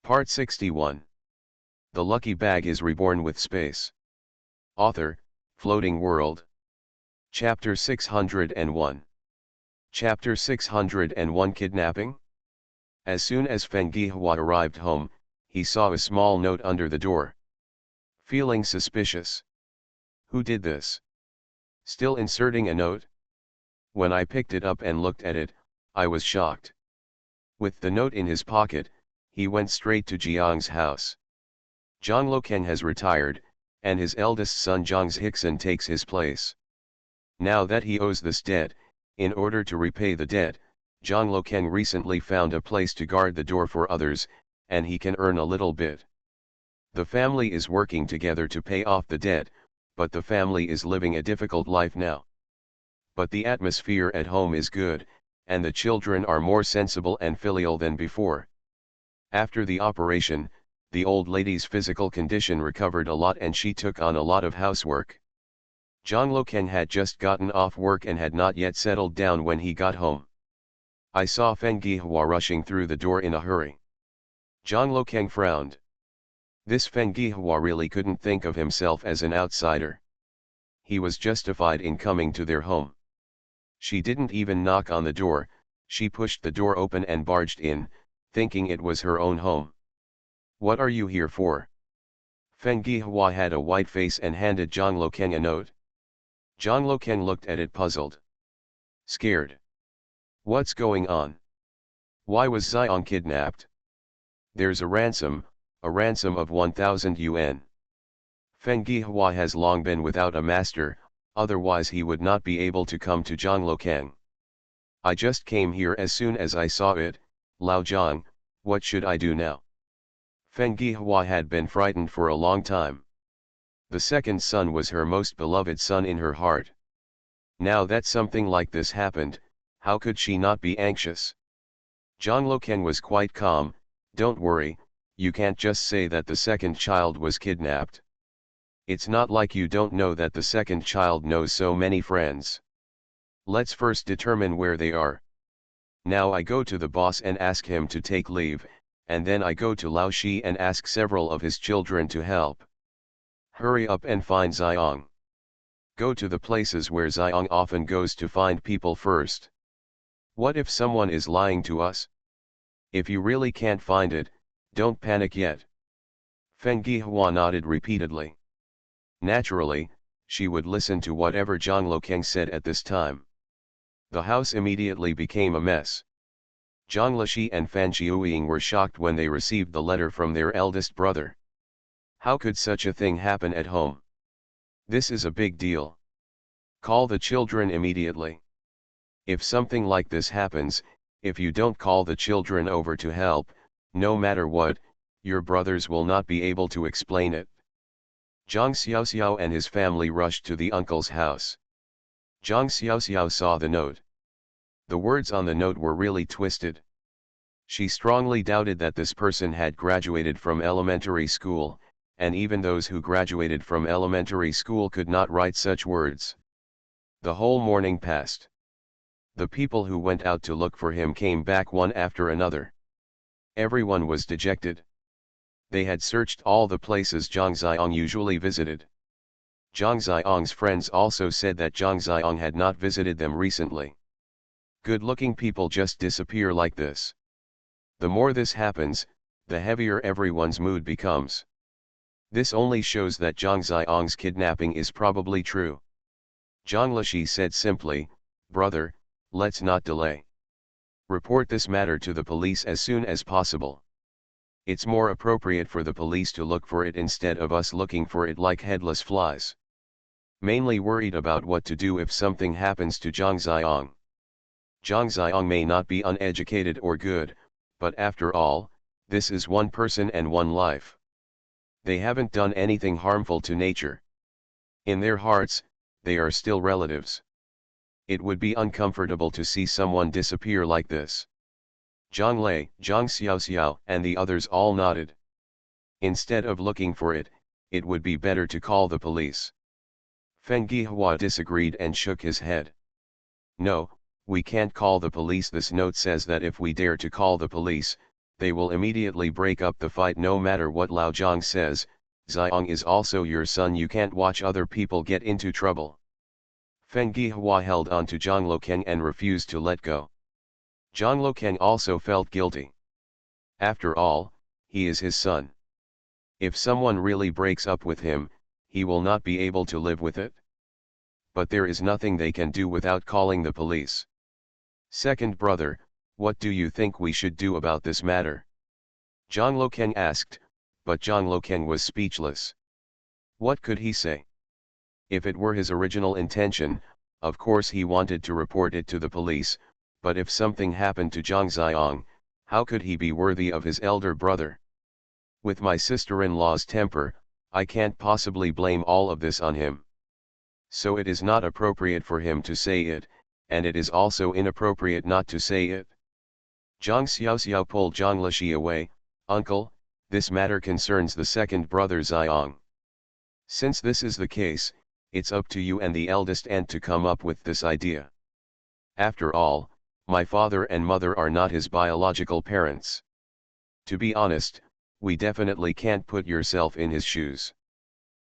Part 61. The Lucky Bag is Reborn with Space. Author, Floating World. Chapter 601. Chapter 601 Kidnapping? As soon as Feng Gihua arrived home, he saw a small note under the door. Feeling suspicious. Who did this? Still inserting a note? When I picked it up and looked at it, I was shocked. With the note in his pocket, he went straight to Jiang's house. Zhang Lokeng has retired, and his eldest son Zhang Zhixin takes his place. Now that he owes this debt, in order to repay the debt, Zhang Lokeng recently found a place to guard the door for others, and he can earn a little bit. The family is working together to pay off the debt, but the family is living a difficult life now. But the atmosphere at home is good, and the children are more sensible and filial than before. After the operation, the old lady's physical condition recovered a lot and she took on a lot of housework. Zhang Lokeng had just gotten off work and had not yet settled down when he got home. I saw Feng Gihua rushing through the door in a hurry. Zhang Lokeng frowned. This Feng Gihua really couldn't think of himself as an outsider. He was justified in coming to their home. She didn't even knock on the door, she pushed the door open and barged in, thinking it was her own home. What are you here for? Feng Gihua had a white face and handed Zhang Lokeng a note. Zhang Lokeng looked at it puzzled. Scared. What's going on? Why was Xiang kidnapped? There's a ransom of 1,000 yuan. Feng Gihua has long been without a master, otherwise he would not be able to come to Zhang Lokeng. I just came here as soon as I saw it. Lao Zhang, what should I do now? Feng Gihua had been frightened for a long time. The second son was her most beloved son in her heart. Now that something like this happened, how could she not be anxious? Zhang Lokeng was quite calm. Don't worry, you can't just say that the second child was kidnapped. It's not like you don't know that the second child knows so many friends. Let's first determine where they are. Now I go to the boss and ask him to take leave, and then I go to Lao Shi and ask several of his children to help. Hurry up and find Xiang. Go to the places where Xiang often goes to find people first. What if someone is lying to us? If you really can't find it, don't panic yet. Feng Gihua nodded repeatedly. Naturally, she would listen to whatever Zhang Lokeng said at this time. The house immediately became a mess. Zhang Lishi and Fan Xiuying were shocked when they received the letter from their eldest brother. How could such a thing happen at home? This is a big deal. Call the children immediately. If something like this happens, if you don't call the children over to help, no matter what, your brothers will not be able to explain it. Zhang Xiaoxiao and his family rushed to the uncle's house. Zhang Xiaoxiao saw the note. The words on the note were really twisted. She strongly doubted that this person had graduated from elementary school, and even those who graduated from elementary school could not write such words. The whole morning passed. The people who went out to look for him came back one after another. Everyone was dejected. They had searched all the places Zhang Xiang usually visited. Zhang Xiang's friends also said that Zhang Xiang had not visited them recently. Good-looking people just disappear like this. The more this happens, the heavier everyone's mood becomes. This only shows that Zhang Xiang's kidnapping is probably true. Zhang Lishi said simply, "Brother, let's not delay. Report this matter to the police as soon as possible. It's more appropriate for the police to look for it instead of us looking for it like headless flies. Mainly worried about what to do if something happens to Zhang Xiang. Zhang Xiang may not be uneducated or good, but after all, this is one person and one life. They haven't done anything harmful to nature. In their hearts, they are still relatives. It would be uncomfortable to see someone disappear like this." Zhang Lei, Zhang Xiaoxiao, and the others all nodded. Instead of looking for it, it would be better to call the police. Feng Gihua disagreed and shook his head. No, we can't call the police. This note says that if we dare to call the police, they will immediately break up the fight no matter what Lao Zhang says. Xiang is also your son, you can't watch other people get into trouble. Feng Gihua held on to Zhang Lokeng and refused to let go. Zhang Lokeng also felt guilty. After all, he is his son. If someone really breaks up with him, he will not be able to live with it. But there is nothing they can do without calling the police. Second brother, what do you think we should do about this matter? Zhang Lokeng asked, but Zhang Lokeng was speechless. What could he say? If it were his original intention, of course he wanted to report it to the police, but if something happened to Zhang Xiang, how could he be worthy of his elder brother? With my sister-in-law's temper, I can't possibly blame all of this on him. So it is not appropriate for him to say it, and it is also inappropriate not to say it. Zhang Xiaoxiao pulled Zhang Lishi away. Uncle, this matter concerns the second brother Xiang. Since this is the case, it's up to you and the eldest aunt to come up with this idea. After all, my father and mother are not his biological parents. To be honest, we definitely can't put yourself in his shoes.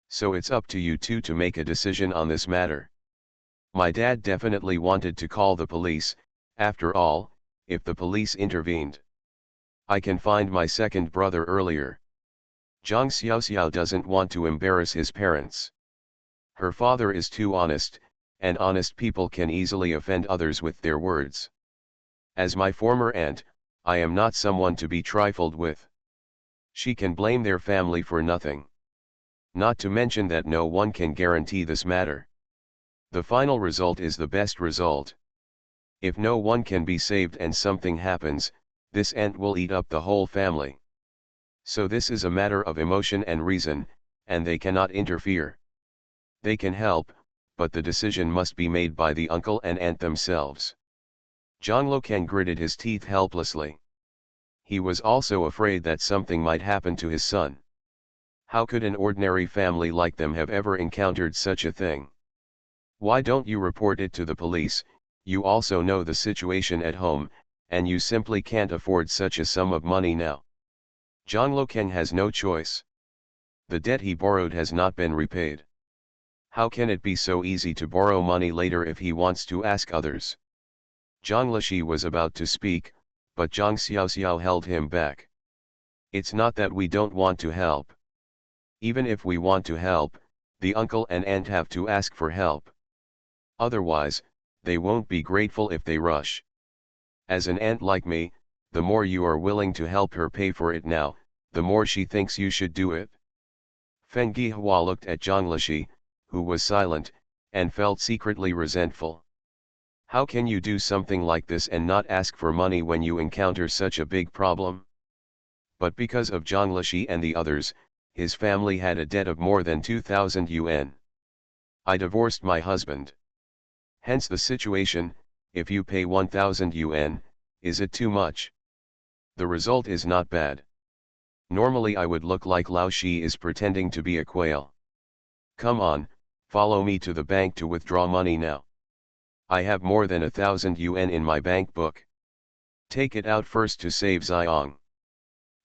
So it's up to you two to make a decision on this matter. My dad definitely wanted to call the police. After all, if the police intervened, I can find my second brother earlier. Zhang Xiaoxiao doesn't want to embarrass his parents. Her father is too honest, and honest people can easily offend others with their words. As my former aunt, I am not someone to be trifled with. She can blame their family for nothing. Not to mention that no one can guarantee this matter. The final result is the best result. If no one can be saved and something happens, this aunt will eat up the whole family. So this is a matter of emotion and reason, and they cannot interfere. They can help, but the decision must be made by the uncle and aunt themselves. Zhang Lokeng gritted his teeth helplessly. He was also afraid that something might happen to his son. How could an ordinary family like them have ever encountered such a thing? Why don't you report it to the police? You also know the situation at home, and you simply can't afford such a sum of money now. Zhang Lokeng has no choice. The debt he borrowed has not been repaid. How can it be so easy to borrow money later if he wants to ask others? Zhang Lishi was about to speak, but Zhang Xiaoxiao held him back. It's not that we don't want to help. Even if we want to help, the uncle and aunt have to ask for help. Otherwise, they won't be grateful if they rush. As an aunt like me, the more you are willing to help her pay for it now, the more she thinks you should do it. Feng Gihua looked at Zhang Lishi, who was silent, and felt secretly resentful. How can you do something like this and not ask for money when you encounter such a big problem? But because of Zhang Lishi and the others, his family had a debt of more than 2,000 yuan. I divorced my husband. Hence the situation. If you pay 1,000 yuan, is it too much? The result is not bad. Normally I would look like Lao Shi is pretending to be a quail. Come on, follow me to the bank to withdraw money now. I have more than 1,000 yuan in my bank book. Take it out first to save Xiang.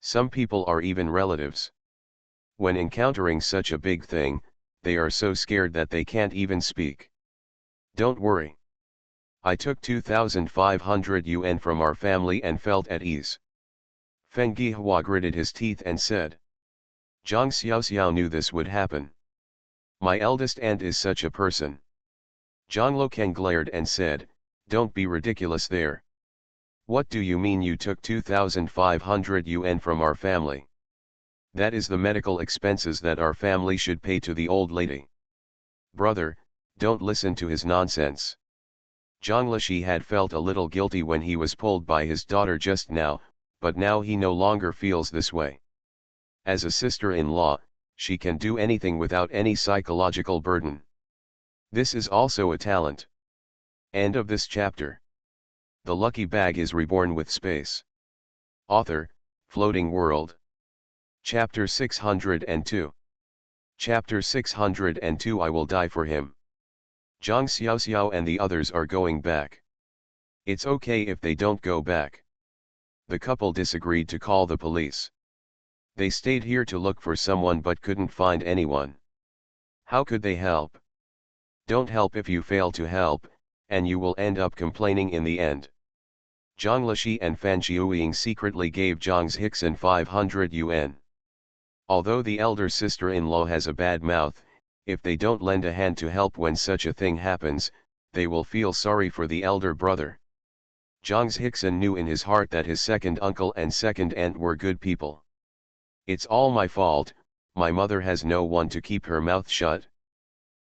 Some people are even relatives. When encountering such a big thing, they are so scared that they can't even speak. Don't worry. I took 2,500 yuan from our family and felt at ease. Feng Gihua gritted his teeth and said. Zhang Xiaoxiao knew this would happen. My eldest aunt is such a person. Zhang Lokeng glared and said, don't be ridiculous there. What do you mean you took 2,500 yuan from our family? That is the medical expenses that our family should pay to the old lady. Brother, don't listen to his nonsense. Zhang Lishi had felt a little guilty when he was pulled by his daughter just now, but now he no longer feels this way. As a sister-in-law, she can do anything without any psychological burden. This is also a talent. End of this chapter. The lucky bag is reborn with space. Author, Floating World. Chapter 602. Chapter 602 I will die for him. Zhang Xiaoxiao and the others are going back. It's okay if they don't go back. The couple disagreed to call the police. They stayed here to look for someone but couldn't find anyone. How could they help? Don't help if you fail to help, and you will end up complaining in the end. Zhang Lishi and Fan Xiuying secretly gave Zhang Hixin 500 yuan. Although the elder sister-in-law has a bad mouth, if they don't lend a hand to help when such a thing happens, they will feel sorry for the elder brother. Zhang Hixin knew in his heart that his second uncle and second aunt were good people. It's all my fault, my mother has no one to keep her mouth shut.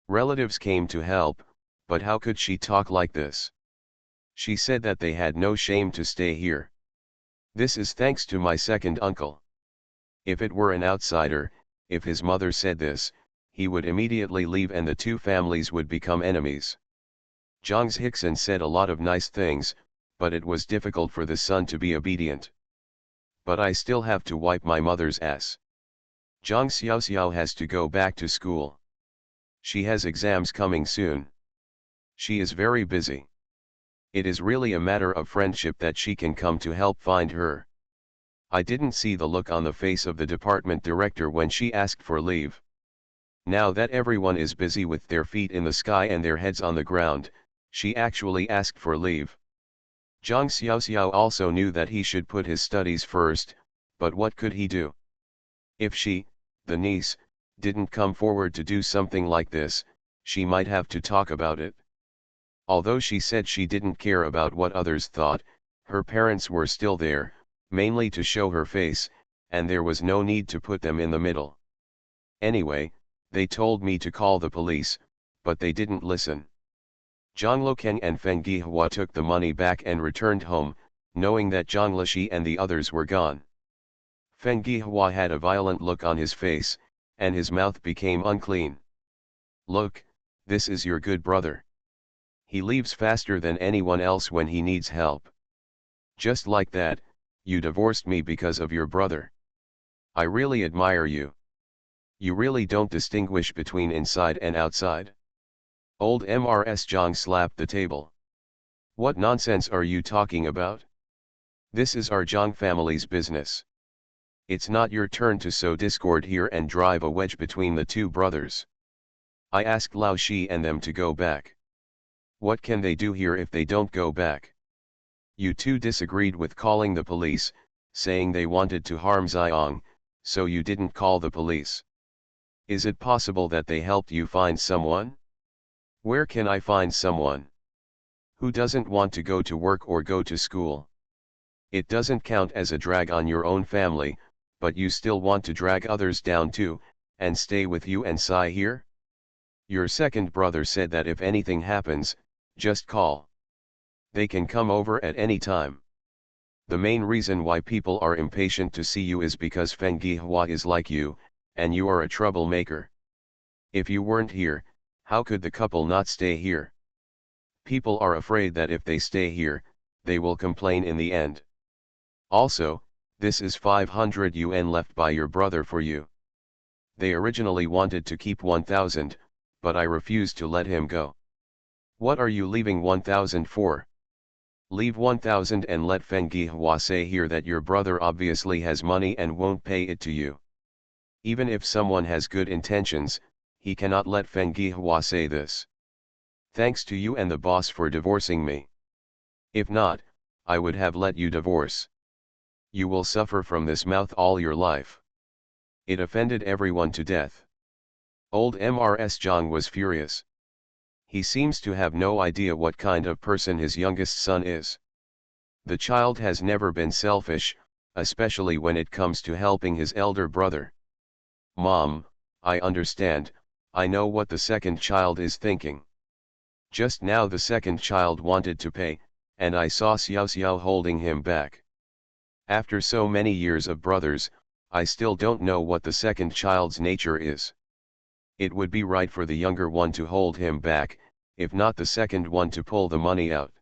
Relatives came to help, but how could she talk like this? She said that they had no shame to stay here. This is thanks to my second uncle. If it were an outsider, if his mother said this, he would immediately leave and the two families would become enemies. Zhang Hixin said a lot of nice things, but it was difficult for the son to be obedient. But I still have to wipe my mother's ass. Zhang Xiaoxiao has to go back to school. She has exams coming soon. She is very busy. It is really a matter of friendship that she can come to help find her. I didn't see the look on the face of the department director when she asked for leave. Now that everyone is busy with their feet in the sky and their heads on the ground, she actually asked for leave. Zhang Xiaoxiao also knew that he should put his studies first, but what could he do? If she, the niece, didn't come forward to do something like this, she might have to talk about it. Although she said she didn't care about what others thought, her parents were still there, mainly to show her face, and there was no need to put them in the middle. Anyway, they told me to call the police, but they didn't listen. Zhang Lokeng and Feng Gihua took the money back and returned home, knowing that Zhang Lishi and the others were gone. Feng Gihua had a violent look on his face, and his mouth became unclean. Look, this is your good brother. He leaves faster than anyone else when he needs help. Just like that, you divorced me because of your brother. I really admire you. You really don't distinguish between inside and outside. Old Mrs. Zhang slapped the table. What nonsense are you talking about? This is our Zhang family's business. It's not your turn to sow discord here and drive a wedge between the two brothers. I asked Lao Shi and them to go back. What can they do here if they don't go back? You two disagreed with calling the police, saying they wanted to harm Xiong, so you didn't call the police. Is it possible that they helped you find someone? Where can I find someone? Who doesn't want to go to work or go to school? It doesn't count as a drag on your own family, but you still want to drag others down too, and stay with you and Sai here? Your second brother said that if anything happens, just call. They can come over at any time. The main reason why people are impatient to see you is because Feng Gihua is like you, and you are a troublemaker. If you weren't here, how could the couple not stay here? People are afraid that if they stay here, they will complain in the end. Also, this is 500 yuan left by your brother for you. They originally wanted to keep 1,000, but I refused to let him go. What are you leaving 1,000 for? Leave 1,000 and let Feng Gihua say here that your brother obviously has money and won't pay it to you. Even if someone has good intentions, he cannot let Feng Gihua say this. Thanks to you and the boss for divorcing me. If not, I would have let you divorce. You will suffer from this mouth all your life. It offended everyone to death. Old Mrs. Zhang was furious. He seems to have no idea what kind of person his youngest son is. The child has never been selfish, especially when it comes to helping his elder brother. Mom, I understand, I know what the second child is thinking. Just now the second child wanted to pay, and I saw Xiao Xiao holding him back. After so many years of brothers, I still don't know what the second child's nature is. It would be right for the younger one to hold him back, if not the second one to pull the money out.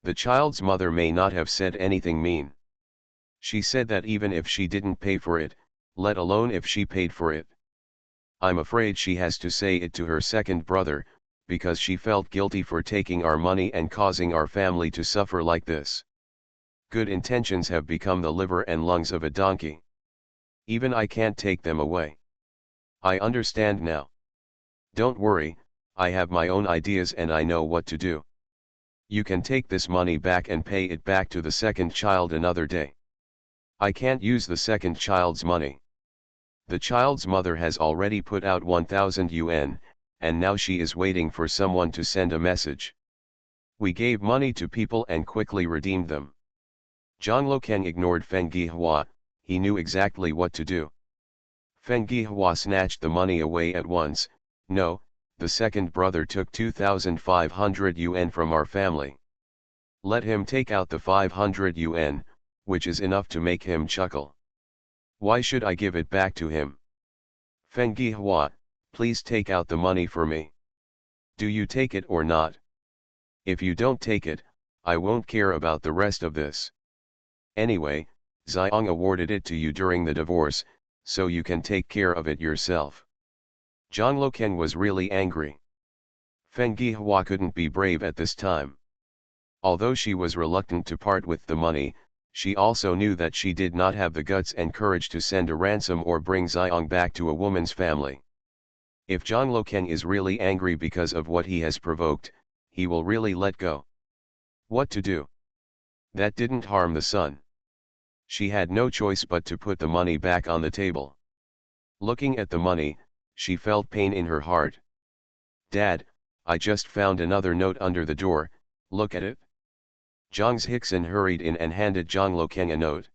The child's mother may not have said anything mean. She said that even if she didn't pay for it, let alone if she paid for it. I'm afraid she has to say it to her second brother, because she felt guilty for taking our money and causing our family to suffer like this. Good intentions have become the liver and lungs of a donkey. Even I can't take them away. I understand now. Don't worry, I have my own ideas and I know what to do. You can take this money back and pay it back to the second child another day. I can't use the second child's money. The child's mother has already put out 1000 yuan, and now she is waiting for someone to send a message. We gave money to people and quickly redeemed them. Zhang Lokeng ignored Feng Gihua, he knew exactly what to do. Feng Gihua snatched the money away at once. No, the second brother took 2,500 yuan from our family. Let him take out the 500 yuan, which is enough to make him chuckle. Why should I give it back to him? Feng Gihua, please take out the money for me. Do you take it or not? If you don't take it, I won't care about the rest of this. Anyway, Xiang awarded it to you during the divorce, so you can take care of it yourself. Zhang Lokeng was really angry. Feng Gihua couldn't be brave at this time. Although she was reluctant to part with the money, she also knew that she did not have the guts and courage to send a ransom or bring Xiang back to a woman's family. If Zhang Lokeng is really angry because of what he has provoked, he will really let go. What to do? That didn't harm the son. She had no choice but to put the money back on the table. Looking at the money, she felt pain in her heart. Dad, I just found another note under the door, look at it. Zhang Hickson hurried in and handed Zhang Lokeng a note.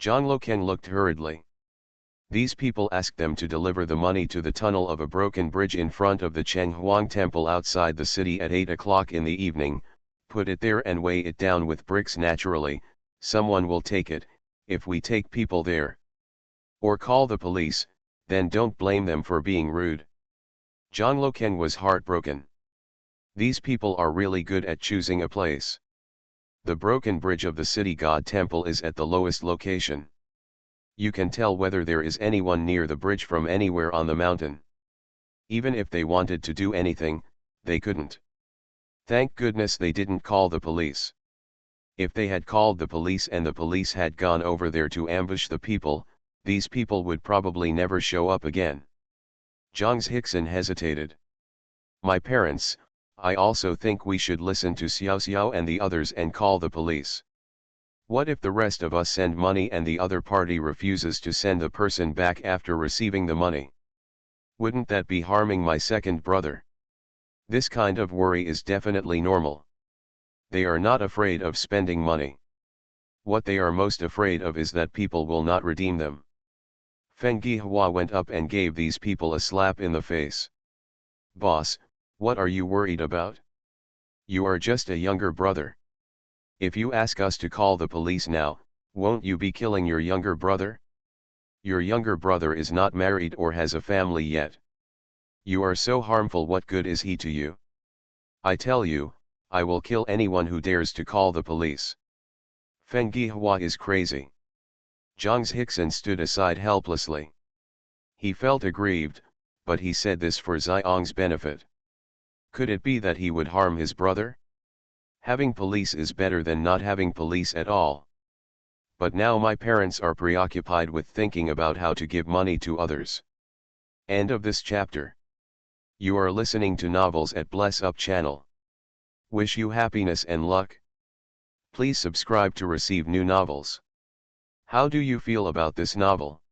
Zhang Lokeng looked hurriedly. These people asked them to deliver the money to the tunnel of a broken bridge in front of the Chenghuang temple outside the city at 8 o'clock in the evening, put it there and weigh it down with bricks naturally, someone will take it, if we take people there. Or call the police, then don't blame them for being rude. Zhang Lokeng was heartbroken. These people are really good at choosing a place. The broken bridge of the city god temple is at the lowest location. You can tell whether there is anyone near the bridge from anywhere on the mountain. Even if they wanted to do anything, they couldn't. Thank goodness they didn't call the police. If they had called the police and the police had gone over there to ambush the people, these people would probably never show up again. Zhang Hickson hesitated. My parents, I also think we should listen to Xiao Xiao and the others and call the police. What if the rest of us send money and the other party refuses to send the person back after receiving the money? Wouldn't that be harming my second brother? This kind of worry is definitely normal. They are not afraid of spending money. What they are most afraid of is that people will not redeem them. Feng Gihua went up and gave these people a slap in the face. Boss, what are you worried about? You are just a younger brother. If you ask us to call the police now, won't you be killing your younger brother? Your younger brother is not married or has a family yet. You are so harmful, what good is he to you? I tell you, I will kill anyone who dares to call the police. Feng Gihua is crazy. Zhang Hickson stood aside helplessly. He felt aggrieved, but he said this for Xiang's benefit. Could it be that he would harm his brother? Having police is better than not having police at all. But now my parents are preoccupied with thinking about how to give money to others. End of this chapter. You are listening to Novels at Bless Up channel. Wish you happiness and luck. Please subscribe to receive new novels. How do you feel about this novel?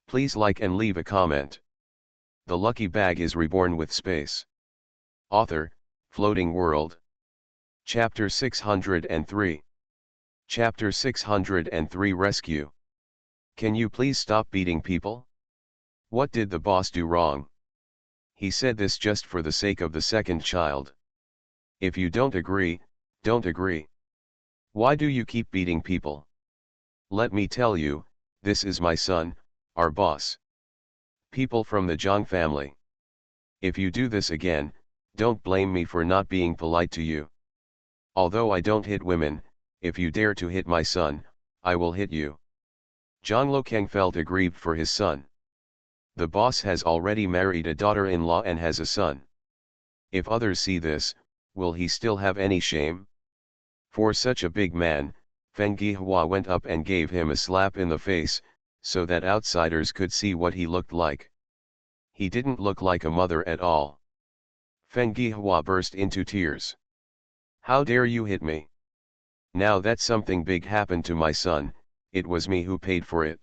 Please like and leave a comment. The Lucky Bag is reborn with space. Author, Floating World. Chapter 603. Chapter 603 Rescue. Can you please stop beating people? What did the boss do wrong? He said this just for the sake of the second child. If you don't agree, don't agree. Why do you keep beating people? Let me tell you, this is my son, our boss. People from the Zhang family. If you do this again, don't blame me for not being polite to you. Although I don't hit women, if you dare to hit my son, I will hit you. Zhang Lokeng felt aggrieved for his son. The boss has already married a daughter-in-law and has a son. If others see this, will he still have any shame? For such a big man, Feng Gihua went up and gave him a slap in the face, so that outsiders could see what he looked like. He didn't look like a mother at all. Feng Gihua burst into tears. How dare you hit me? Now that something big happened to my son, it was me who paid for it.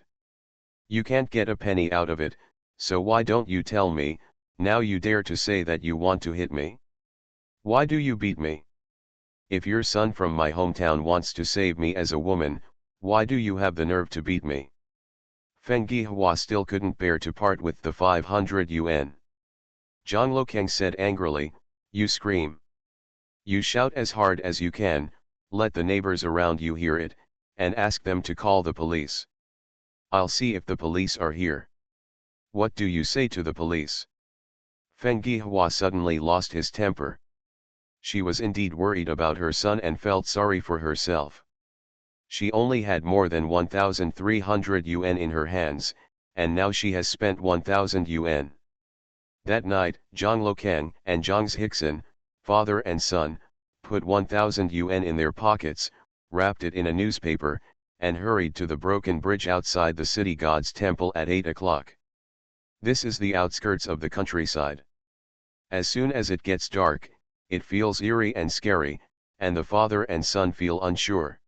You can't get a penny out of it, so why don't you tell me? Now you dare to say that you want to hit me? Why do you beat me? If your son from my hometown wants to save me as a woman, why do you have the nerve to beat me? Feng Gihua still couldn't bear to part with the 500 yuan. Zhang Lokeng said angrily, you scream. You shout as hard as you can, let the neighbors around you hear it, and ask them to call the police. I'll see if the police are here. What do you say to the police? Feng Gihua suddenly lost his temper. She was indeed worried about her son and felt sorry for herself. She only had more than 1,300 yuan in her hands, and now she has spent 1,000 yuan. That night, Zhang Lokeng and Zhang Hickson, father and son, put 1,000 yuan in their pockets, wrapped it in a newspaper, and hurried to the broken bridge outside the city god's temple at 8 o'clock. This is the outskirts of the countryside. As soon as it gets dark, it feels eerie and scary, and the father and son feel unsure.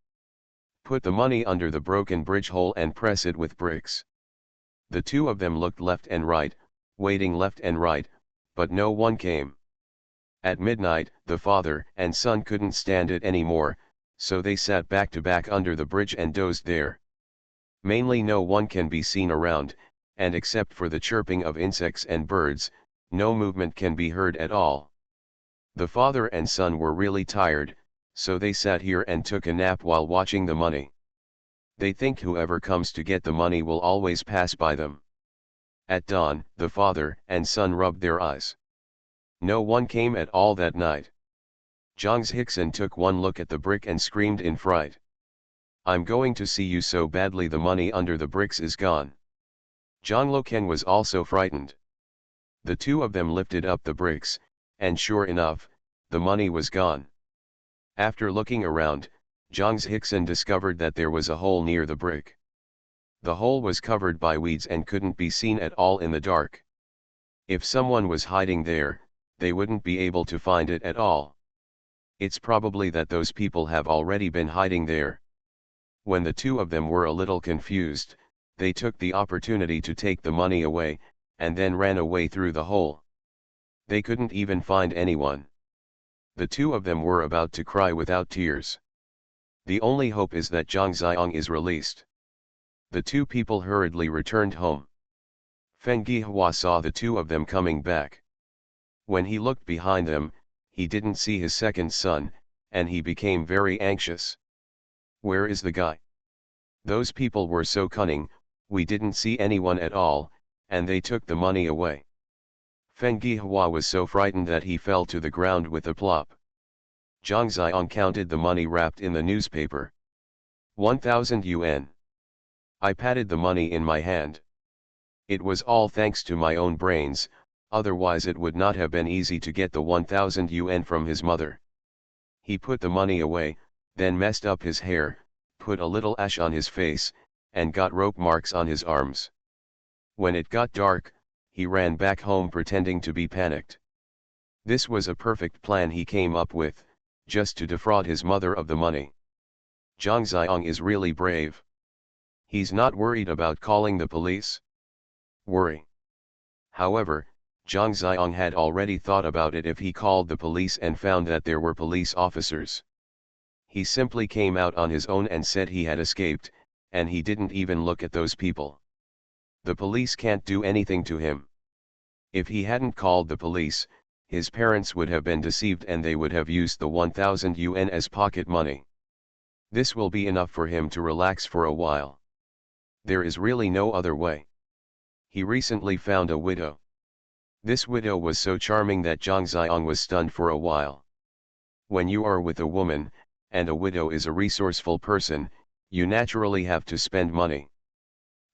Put the money under the broken bridge hole and press it with bricks. The two of them looked left and right, waiting left and right, but no one came. At midnight, the father and son couldn't stand it anymore, so they sat back to back under the bridge and dozed there. Mainly no one can be seen around, and except for the chirping of insects and birds, no movement can be heard at all. The father and son were really tired, so they sat here and took a nap while watching the money. They think whoever comes to get the money will always pass by them. At dawn, the father and son rubbed their eyes. No one came at all that night. Zhang Hickson took one look at the brick and screamed in fright. I'm going to see you so badly the money under the bricks is gone. Zhang Lokeng was also frightened. The two of them lifted up the bricks, and sure enough, the money was gone. After looking around, Zhang Hickson discovered that there was a hole near the brick. The hole was covered by weeds and couldn't be seen at all in the dark. If someone was hiding there, they wouldn't be able to find it at all. It's probably that those people have already been hiding there. When the two of them were a little confused, they took the opportunity to take the money away, and then ran away through the hole. They couldn't even find anyone. The two of them were about to cry without tears. The only hope is that Zhang Xiong is released. The two people hurriedly returned home. Feng Gihua saw the two of them coming back. When he looked behind them, he didn't see his second son, and he became very anxious. Where is the guy? Those people were so cunning, we didn't see anyone at all, and they took the money away. Feng Gihua was so frightened that he fell to the ground with a plop. Zhang Xiong counted the money wrapped in the newspaper. 1,000 yuan. I patted the money in my hand. It was all thanks to my own brains, otherwise it would not have been easy to get the 1,000 yuan from his mother. He put the money away, then messed up his hair, put a little ash on his face, and got rope marks on his arms. When it got dark, he ran back home pretending to be panicked. This was a perfect plan he came up with, just to defraud his mother of the money. Zhang Xiong is really brave. He's not worried about calling the police. Worry. However, Zhang Xiong had already thought about it if he called the police and found that there were police officers. He simply came out on his own and said he had escaped, and he didn't even look at those people. The police can't do anything to him. If he hadn't called the police, his parents would have been deceived and they would have used the 1,000 yuan as pocket money. This will be enough for him to relax for a while. There is really no other way. He recently found a widow. This widow was so charming that Zhang Xiong was stunned for a while. When you are with a woman, and a widow is a resourceful person, you naturally have to spend money.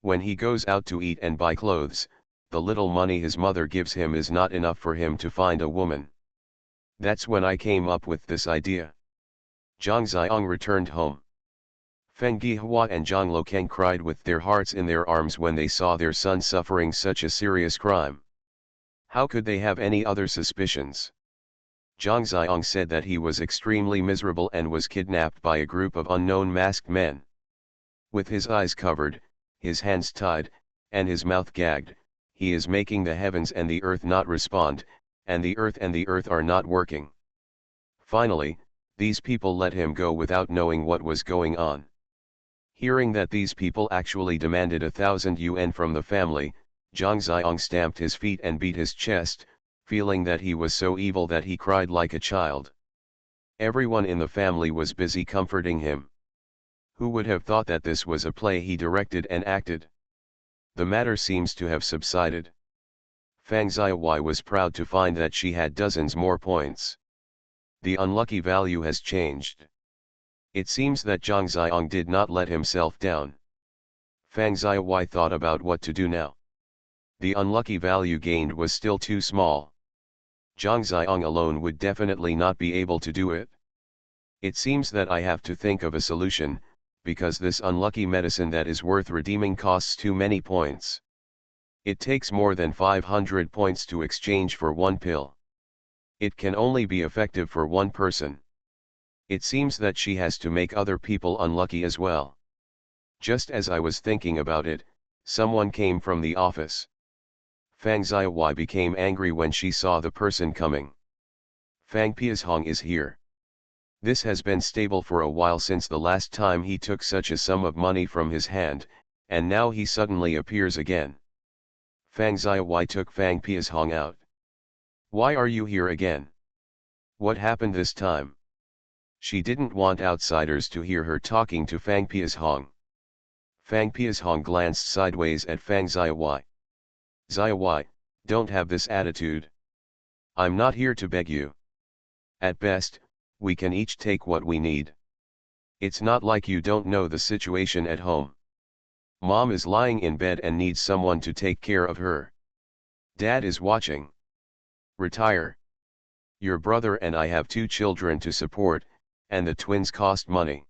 When he goes out to eat and buy clothes, the little money his mother gives him is not enough for him to find a woman. That's when I came up with this idea. Zhang Xiong returned home. Feng Gihua and Zhang Lokeng cried with their hearts in their arms when they saw their son suffering such a serious crime. How could they have any other suspicions? Zhang Xiong said that he was extremely miserable and was kidnapped by a group of unknown masked men. With his eyes covered, his hands tied, and his mouth gagged, he is making the heavens and the earth not respond, and the earth are not working. Finally, these people let him go without knowing what was going on. Hearing that these people actually demanded 1,000 yuan from the family, Zhang Xiong stamped his feet and beat his chest, feeling that he was so evil that he cried like a child. Everyone in the family was busy comforting him. Who would have thought that this was a play he directed and acted? The matter seems to have subsided. Fang Xiaowai was proud to find that she had dozens more points. The unlucky value has changed. It seems that Zhang Xiong did not let himself down. Fang Xiaowai thought about what to do now. The unlucky value gained was still too small. Zhang Xiong alone would definitely not be able to do it. It seems that I have to think of a solution, because this unlucky medicine that is worth redeeming costs too many points. It takes more than 500 points to exchange for one pill. It can only be effective for one person. It seems that she has to make other people unlucky as well. Just as I was thinking about it, someone came from the office. Fang Xiaowai became angry when she saw the person coming. Fang Piashong is here. This has been stable for a while since the last time he took such a sum of money from his hand, and now he suddenly appears again. Fang Xiaowai took Fang Piashong out. Why are you here again? What happened this time? She didn't want outsiders to hear her talking to Fang Piashong. Fang Piashong glanced sideways at Fang Xiaowai. Xiaowai, don't have this attitude. I'm not here to beg you. At best, we can each take what we need. It's not like you don't know the situation at home. Mom is lying in bed and needs someone to take care of her. Dad is watching. Retire. Your brother and I have 2 children to support, and the twins cost money.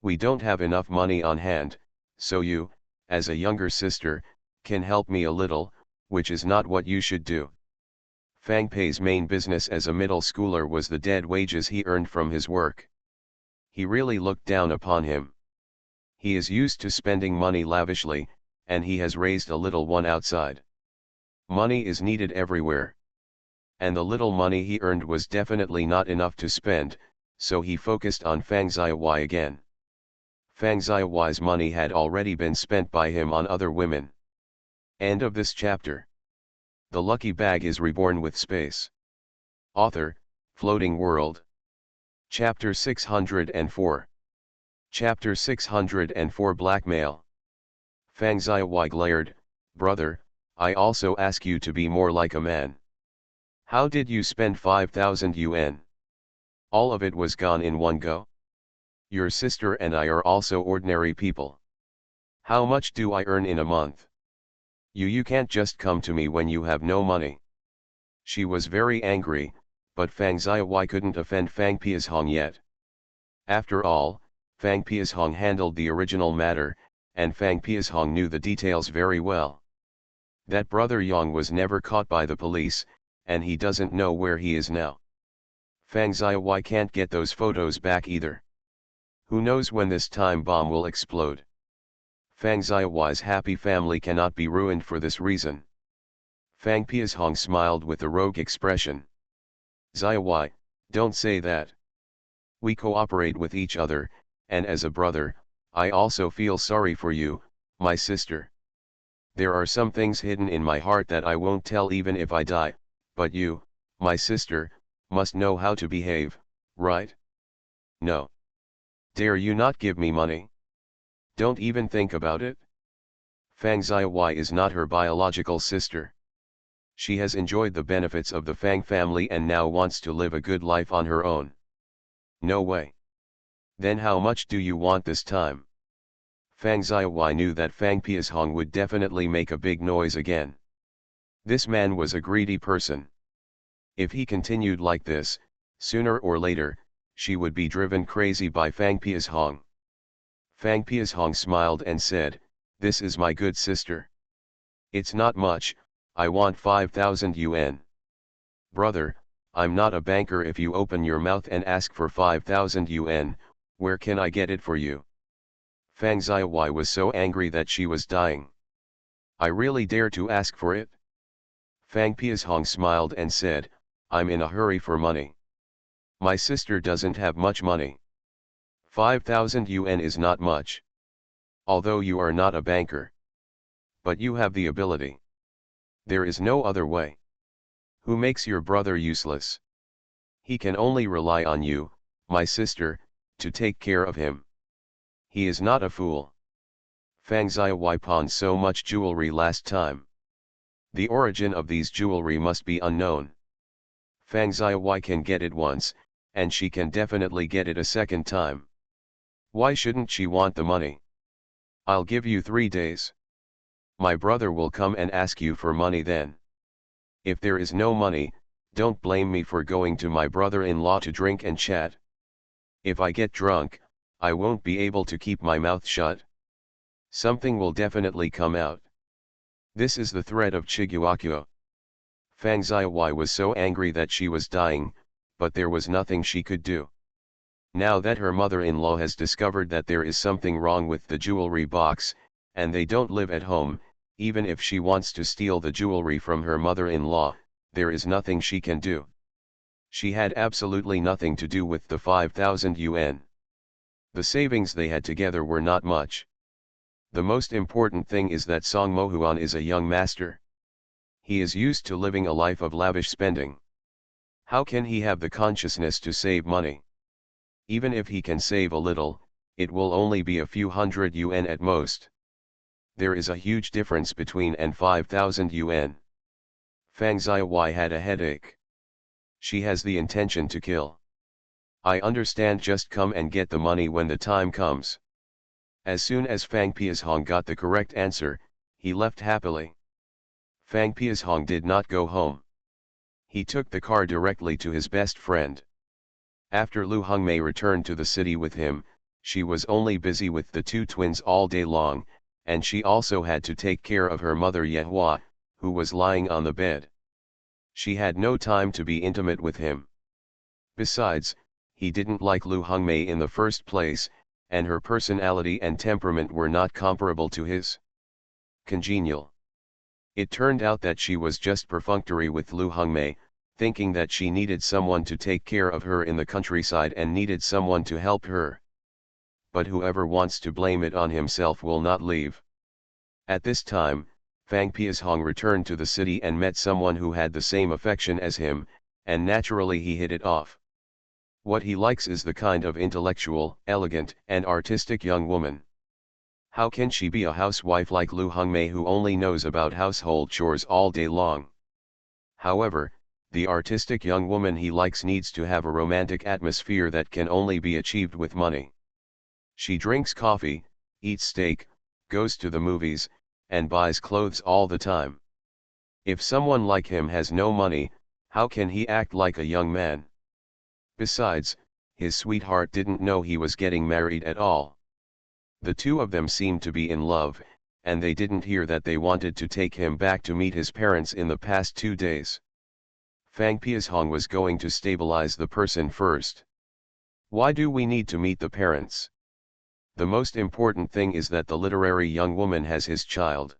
We don't have enough money on hand, so you, as a younger sister, can help me a little, which is not what you should do. Fang Pei's main business as a middle schooler was the dead wages he earned from his work. He really looked down upon him. He is used to spending money lavishly, and he has raised a little one outside. Money is needed everywhere. And the little money he earned was definitely not enough to spend, so he focused on Fang Xiaowai again. Fang Xiaowai's money had already been spent by him on other women. End of this chapter. The lucky bag is reborn with space. Author, Floating World. Chapter 604. Chapter 604 Blackmail. Fang Xiaowai glared, Brother, I also ask you to be more like a man. How did you spend 5,000 yuan? All of it was gone in one go? Your sister and I are also ordinary people. How much do I earn in a month? You can't just come to me when you have no money. She was very angry, but Fang Xiaowai couldn't offend Fang Piashong yet. After all, Fang Piashong handled the original matter, and Fang Piashong knew the details very well. That brother Yang was never caught by the police, and he doesn't know where he is now. Fang Xiaowai can't get those photos back either. Who knows when this time bomb will explode? Fang Xiaowai's happy family cannot be ruined for this reason. Fang Piashong smiled with a rogue expression. Xiaowai, don't say that. We cooperate with each other, and as a brother, I also feel sorry for you, my sister. There are some things hidden in my heart that I won't tell even if I die, but you, my sister, must know how to behave, right? No. Dare you not give me money? Don't even think about it. Fang Xiaowai is not her biological sister. She has enjoyed the benefits of the Fang family and now wants to live a good life on her own. No way. Then how much do you want this time? Fang Xiaowai knew that Fang Piashong would definitely make a big noise again. This man was a greedy person. If he continued like this, sooner or later, she would be driven crazy by Fang Piashong. Fang Piashong smiled and said, "This is my good sister. It's not much, I want 5,000 yuan. Brother, I'm not a banker. If you open your mouth and ask for 5,000 yuan, where can I get it for you?" Fang Xiaowai was so angry that she was dying. "I really dare to ask for it?" Fang Piashong smiled and said, "I'm in a hurry for money. My sister doesn't have much money. 5,000 yuan is not much. Although you are not a banker. But you have the ability. There is no other way. Who makes your brother useless? He can only rely on you, my sister, to take care of him. He is not a fool. Fang Xiaowai pawned so much jewelry last time. The origin of these jewelry must be unknown. Fang Xiaowai can get it once, and she can definitely get it a second time. Why shouldn't she want the money? I'll give you 3 days. My brother will come and ask you for money then. If there is no money, don't blame me for going to my brother-in-law to drink and chat. If I get drunk, I won't be able to keep my mouth shut. Something will definitely come out. This is the threat of Chiguakuo. Fang Xiaowai was so angry that she was dying, but there was nothing she could do. Now that her mother-in-law has discovered that there is something wrong with the jewelry box, and they don't live at home, even if she wants to steal the jewelry from her mother-in-law, there is nothing she can do. She had absolutely nothing to do with the 5,000 yuan. The savings they had together were not much. The most important thing is that Song Mohuan is a young master. He is used to living a life of lavish spending. How can he have the consciousness to save money? Even if he can save a little, it will only be a few hundred yuan at most. There is a huge difference between and 5,000 yuan. Fang Xiaowai had a headache. She has the intention to kill. I understand, just come and get the money when the time comes. As soon as Fang Piashong got the correct answer, he left happily. Fang Piashong did not go home. He took the car directly to his best friend. After Lu Hongmei returned to the city with him, she was only busy with the two twins all day long, and she also had to take care of her mother Yehua, who was lying on the bed. She had no time to be intimate with him. Besides, he didn't like Lu Hongmei in the first place, and her personality and temperament were not comparable to his. Congenial. It turned out that she was just perfunctory with Lu Hongmei, thinking that she needed someone to take care of her in the countryside and needed someone to help her. But whoever wants to blame it on himself will not leave. At this time, Fang Piashong returned to the city and met someone who had the same affection as him, and naturally he hit it off. What he likes is the kind of intellectual, elegant, and artistic young woman. How can she be a housewife like Lu Hongmei, who only knows about household chores all day long? However, the artistic young woman he likes needs to have a romantic atmosphere that can only be achieved with money. She drinks coffee, eats steak, goes to the movies, and buys clothes all the time. If someone like him has no money, how can he act like a young man? Besides, his sweetheart didn't know he was getting married at all. The two of them seemed to be in love, and they didn't hear that they wanted to take him back to meet his parents in the past 2 days. Fang Piashong was going to stabilize the person first. Why do we need to meet the parents? The most important thing is that the literary young woman has his child.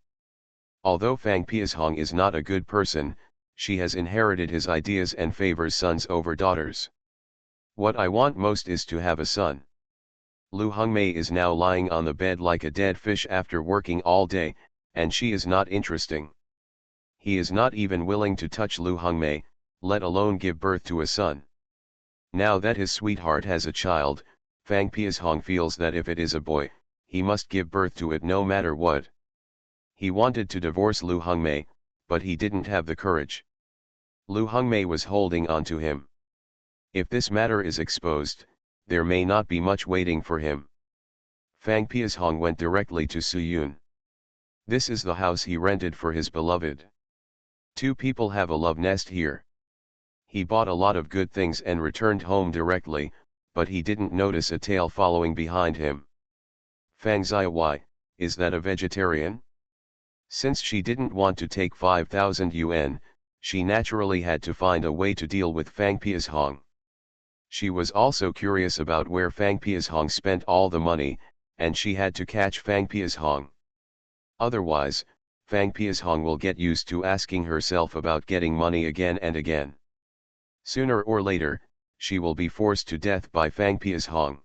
Although Fang Piashong is not a good person, she has inherited his ideas and favors sons over daughters. What I want most is to have a son. Lu Hongmei is now lying on the bed like a dead fish after working all day, and she is not interesting. He is not even willing to touch Lu Hongmei, let alone give birth to a son. Now that his sweetheart has a child, Fang Piashong feels that if it is a boy, he must give birth to it no matter what. He wanted to divorce Lu Hongmei, but he didn't have the courage. Lu Hongmei was holding on to him. If this matter is exposed, there may not be much waiting for him. Fang Piashong went directly to Suyun. This is the house he rented for his beloved. 2 people have a love nest here. He bought a lot of good things and returned home directly, but he didn't notice a tail following behind him. Fang Ziyai, is that a vegetarian? Since she didn't want to take 5,000 yuan, she naturally had to find a way to deal with Fang Piashong. She was also curious about where Fang Piashong spent all the money, and she had to catch Fang Piashong. Otherwise, Fang Piashong will get used to asking herself about getting money again and again. Sooner or later, she will be forced to death by Fang Piashong.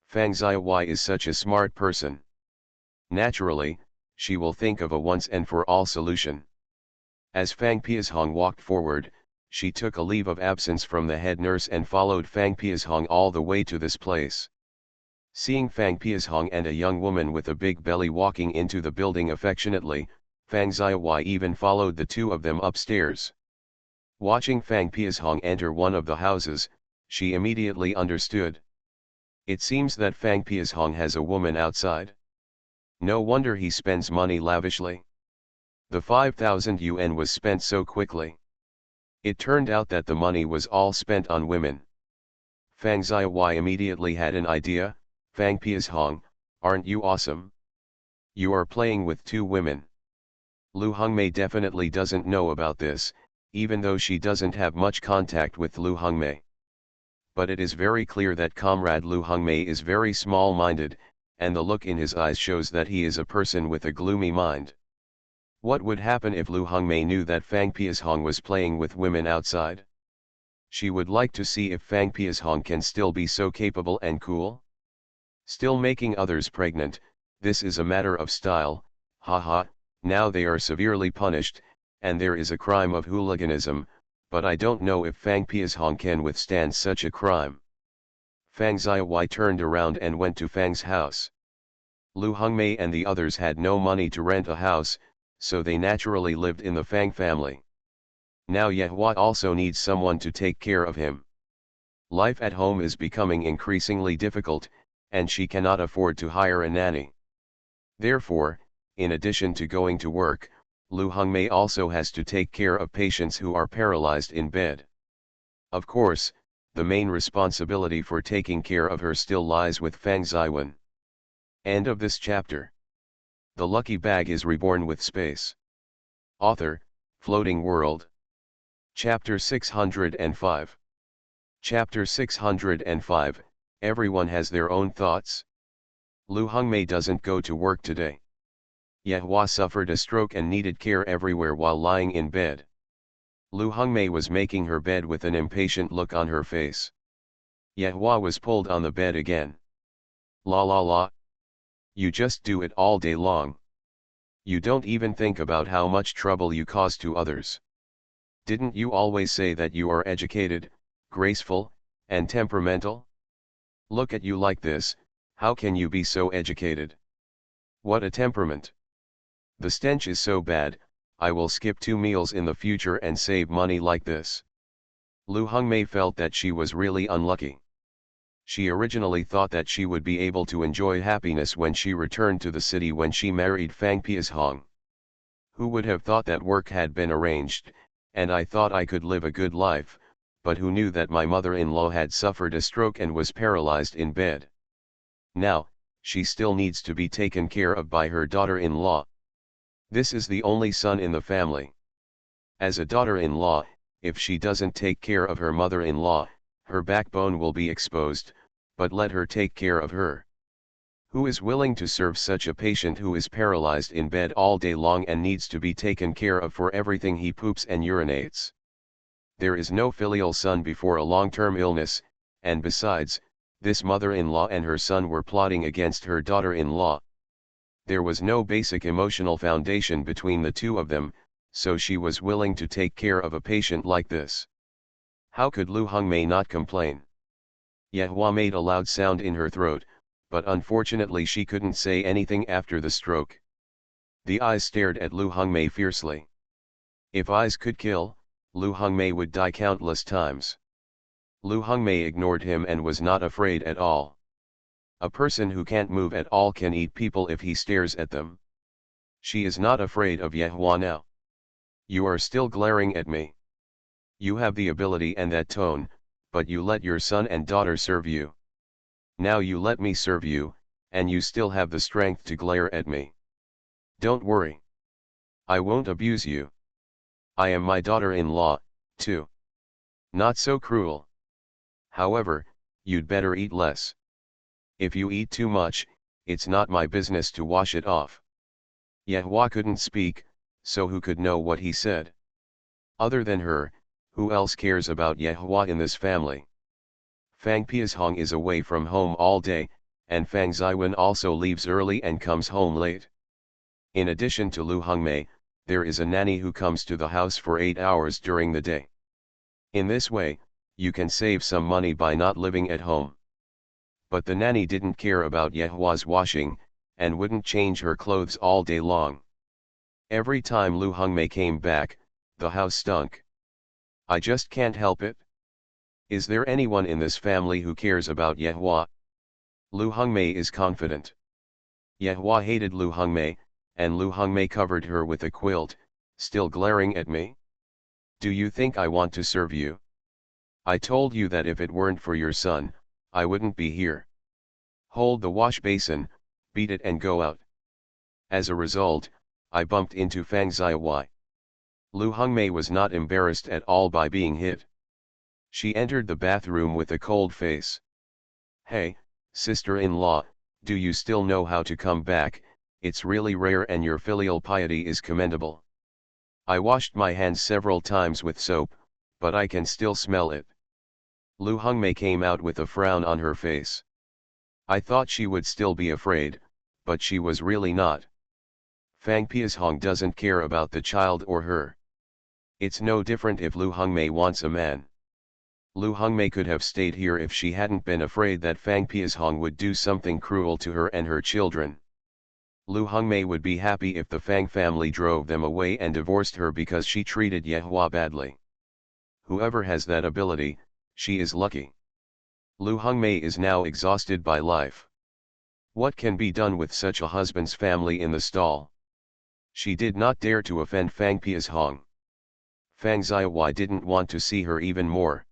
Fang Ziyai is such a smart person. Naturally, she will think of a once and for all solution. As Fang Piashong walked forward, she took a leave of absence from the head nurse and followed Fang Piashong all the way to this place. Seeing Fang Piashong and a young woman with a big belly walking into the building affectionately, Fang Ziyai even followed the two of them upstairs. Watching Fang Piashong enter one of the houses, she immediately understood. It seems that Fang Piashong has a woman outside. No wonder he spends money lavishly. The 5,000 yuan was spent so quickly. It turned out that the money was all spent on women. Fang Ziyai immediately had an idea. Fang Piashong, aren't you awesome? You are playing with two women. Lu Hongmei definitely doesn't know about this, even though she doesn't have much contact with Lu Hongmei. But it is very clear that comrade Lu Hongmei is very small-minded, and the look in his eyes shows that he is a person with a gloomy mind. What would happen if Lu Hongmei knew that Fang Piashong was playing with women outside? She would like to see if Fang Piashong can still be so capable and cool. Still making others pregnant, this is a matter of style, haha, now they are severely punished, and there is a crime of hooliganism, but I don't know if Fang Piashong can withstand such a crime. Fang Ziyai turned around and went to Fang's house. Lu Hongmei and the others had no money to rent a house, so they naturally lived in the Fang family. Now Yehua also needs someone to take care of him. Life at home is becoming increasingly difficult, and she cannot afford to hire a nanny. Therefore, in addition to going to work, Lu Hongmei also has to take care of patients who are paralyzed in bed. Of course, the main responsibility for taking care of her still lies with Fang Ziyai. End of this chapter. The lucky bag is reborn with space. Author, Floating World. Chapter 605. Chapter 605, Everyone has their own thoughts. Lu Hongmei doesn't go to work today. Yehua suffered a stroke and needed care everywhere while lying in bed. Lu Hongmei was making her bed with an impatient look on her face. Yehua was pulled on the bed again. La la la. You just do it all day long. You don't even think about how much trouble you cause to others. Didn't you always say that you are educated, graceful, and temperamental? Look at you like this, how can you be so educated? What a temperament. The stench is so bad, I will skip 2 meals in the future and save money like this. Lu Hongmei felt that she was really unlucky. She originally thought that she would be able to enjoy happiness when she returned to the city when she married Fang Piashong. Who would have thought that work had been arranged, and I thought I could live a good life, but who knew that my mother-in-law had suffered a stroke and was paralyzed in bed? Now, she still needs to be taken care of by her daughter-in-law. This is the only son in the family. As a daughter-in-law, if she doesn't take care of her mother-in-law, her backbone will be exposed, but let her take care of her. Who is willing to serve such a patient who is paralyzed in bed all day long and needs to be taken care of for everything he poops and urinates? There is no filial son before a long-term illness, and besides, this mother-in-law and her son were plotting against her daughter-in-law. There was no basic emotional foundation between the two of them, so she was willing to take care of a patient like this. How could Lu Hongmei not complain? Yehua made a loud sound in her throat, but unfortunately she couldn't say anything after the stroke. The eyes stared at Lu Hongmei fiercely. If eyes could kill, Lu Hongmei would die countless times. Lu Hongmei ignored him and was not afraid at all. A person who can't move at all can eat people if he stares at them. She is not afraid of Yehua now. You are still glaring at me. You have the ability and that tone, but you let your son and daughter serve you. Now you let me serve you, and you still have the strength to glare at me. Don't worry. I won't abuse you. I am my daughter-in-law, too. Not so cruel. However, you'd better eat less. If you eat too much, it's not my business to wash it off. Yehua couldn't speak, so who could know what he said? Other than her, who else cares about Yehua in this family? Fang Piashong is away from home all day, and Fang Ziwen also leaves early and comes home late. In addition to Lu Hongmei, there is a nanny who comes to the house for 8 hours during the day. In this way, you can save some money by not living at home. But the nanny didn't care about Yehua's washing, and wouldn't change her clothes all day long. Every time Lu Hongmei came back, the house stunk. I just can't help it. Is there anyone in this family who cares about Yehua? Lu Hongmei is confident. Yehua hated Lu Hongmei, and Lu Hongmei covered her with a quilt, still glaring at me. Do you think I want to serve you? I told you that if it weren't for your son, I wouldn't be here. Hold the wash basin, beat it and go out. As a result, I bumped into Fang Ziwei. Lu Hongmei was not embarrassed at all by being hit. She entered the bathroom with a cold face. Hey, sister-in-law, do you still know how to come back? It's really rare and your filial piety is commendable. I washed my hands several times with soap, but I can still smell it. Lu Hongmei came out with a frown on her face. I thought she would still be afraid, but she was really not. Fang Piashong doesn't care about the child or her. It's no different if Lu Hongmei wants a man. Lu Hongmei could have stayed here if she hadn't been afraid that Fang Piashong would do something cruel to her and her children. Lu Hongmei would be happy if the Fang family drove them away and divorced her because she treated Yehua badly. Whoever has that ability, she is lucky. Lu Hongmei is now exhausted by life. What can be done with such a husband's family in the stall? She did not dare to offend Fang Piashong. Fang Ziwei didn't want to see her even more.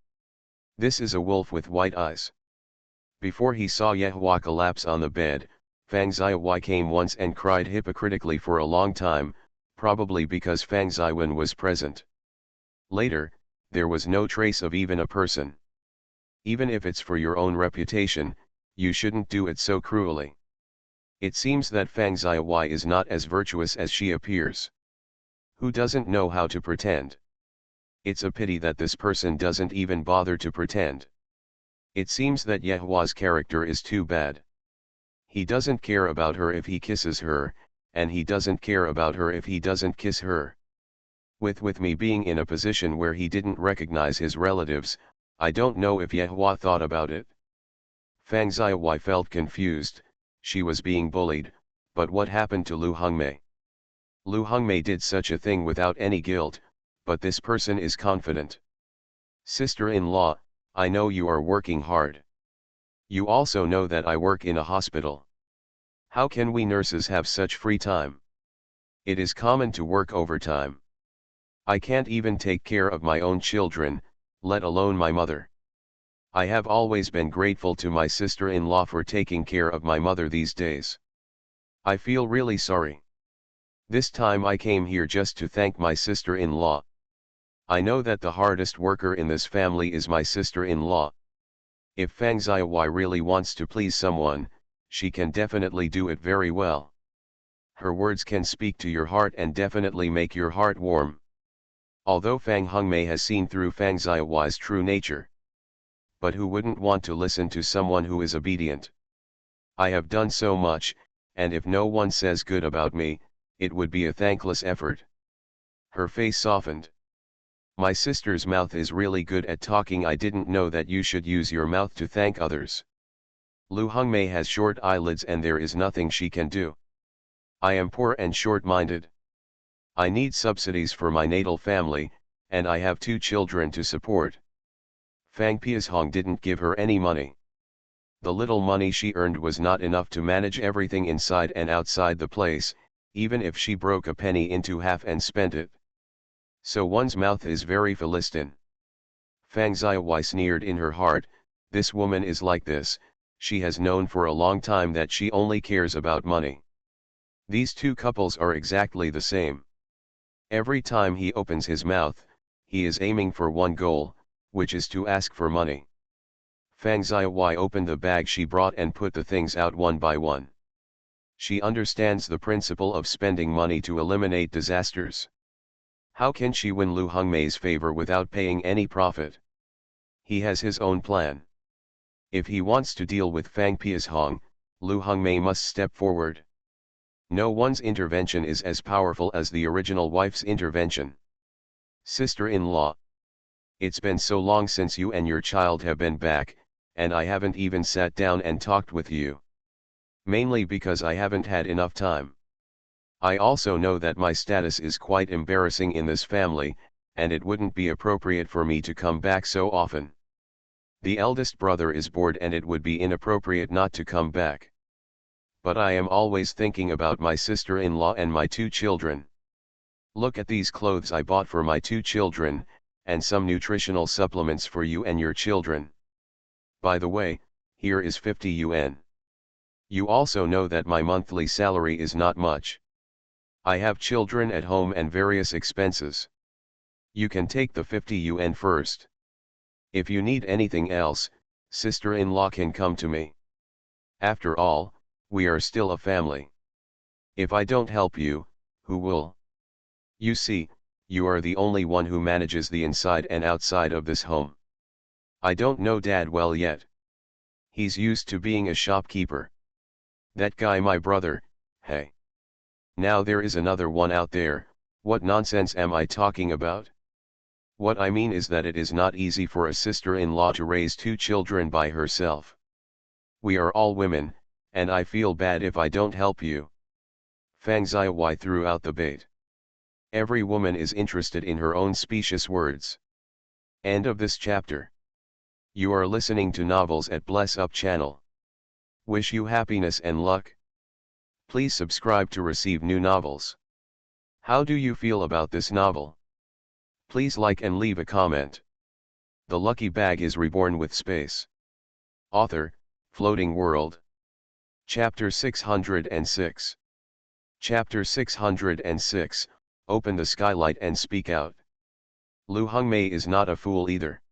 This is a wolf with white eyes. Before he saw Yehua collapse on the bed, Fang Ziwei came once and cried hypocritically for a long time, probably because Fang Ziwen was present. Later, there was no trace of even a person. Even if it's for your own reputation, you shouldn't do it so cruelly. It seems that Fang Ziwei is not as virtuous as she appears. Who doesn't know how to pretend? It's a pity that this person doesn't even bother to pretend. It seems that Yehua's character is too bad. He doesn't care about her if he kisses her, and he doesn't care about her if he doesn't kiss her. With me being in a position where he didn't recognize his relatives, I don't know if Yehua thought about it. Fang Ziwei felt confused. She was being bullied, but what happened to Lu Hongmei? Lu Hongmei did such a thing without any guilt, but this person is confident. Sister-in-law, I know you are working hard. You also know that I work in a hospital. How can we nurses have such free time? It is common to work overtime. I can't even take care of my own children, let alone my mother. I have always been grateful to my sister-in-law for taking care of my mother these days. I feel really sorry. This time I came here just to thank my sister-in-law. I know that the hardest worker in this family is my sister-in-law. If Fang Ziwei really wants to please someone, she can definitely do it very well. Her words can speak to your heart and definitely make your heart warm. Although Fang Hongmei has seen through Fang Ziwei's true nature. But who wouldn't want to listen to someone who is obedient? I have done so much, and if no one says good about me, it would be a thankless effort. Her face softened. My sister's mouth is really good at talking. I didn't know that you should use your mouth to thank others. Lu Hongmei has short eyelids and there is nothing she can do. I am poor and short-minded. I need subsidies for my natal family, and I have 2 children to support. Fang Piashong didn't give her any money. The little money she earned was not enough to manage everything inside and outside the place, even if she broke a penny into half and spent it. So one's mouth is very Philistine. Fang Ziwei sneered in her heart, this woman is like this, She has known for a long time that she only cares about money. These two couples are exactly the same. Every time he opens his mouth, he is aiming for one goal, which is to ask for money. Fang Xiaohui opened the bag she brought and put the things out one by one. She understands the principle of spending money to eliminate disasters. How can she win Lu Hongmei's favor without paying any profit? He has his own plan. If he wants to deal with Fang Piashong, Lu Hongmei must step forward. No one's intervention is as powerful as the original wife's intervention. Sister-in-law. It's been so long since you and your child have been back, and I haven't even sat down and talked with you. Mainly because I haven't had enough time. I also know that my status is quite embarrassing in this family, and it wouldn't be appropriate for me to come back so often. The eldest brother is bored and it would be inappropriate not to come back. But I am always thinking about my sister-in-law and my two children. Look at these clothes I bought for my two children, and some nutritional supplements for you and your children. By the way, here is 50 yuan. You also know that my monthly salary is not much. I have children at home and various expenses. You can take the 50 yuan first. If you need anything else, sister-in-law can come to me. After all, we are still a family. If I don't help you, who will? You see, you are the only one who manages the inside and outside of this home. I don't know Dad well yet. He's used to being a shopkeeper. That guy my brother, hey. Now there is another one out there, what nonsense am I talking about? What I mean is that it is not easy for a sister-in-law to raise two children by herself. We are all women, and I feel bad if I don't help you. Fang Xiaohui threw out the bait. Every woman is interested in her own specious words. End of this chapter. You are listening to Novels at Bless Up channel. Wish you happiness and luck. Please subscribe to receive new novels. How do you feel about this novel? Please like and leave a comment. The Lucky Bag is reborn with space. Author, Floating World. Chapter 606. Chapter 606, Open the Skylight and Speak Out. Lu Hongmei is not a fool either.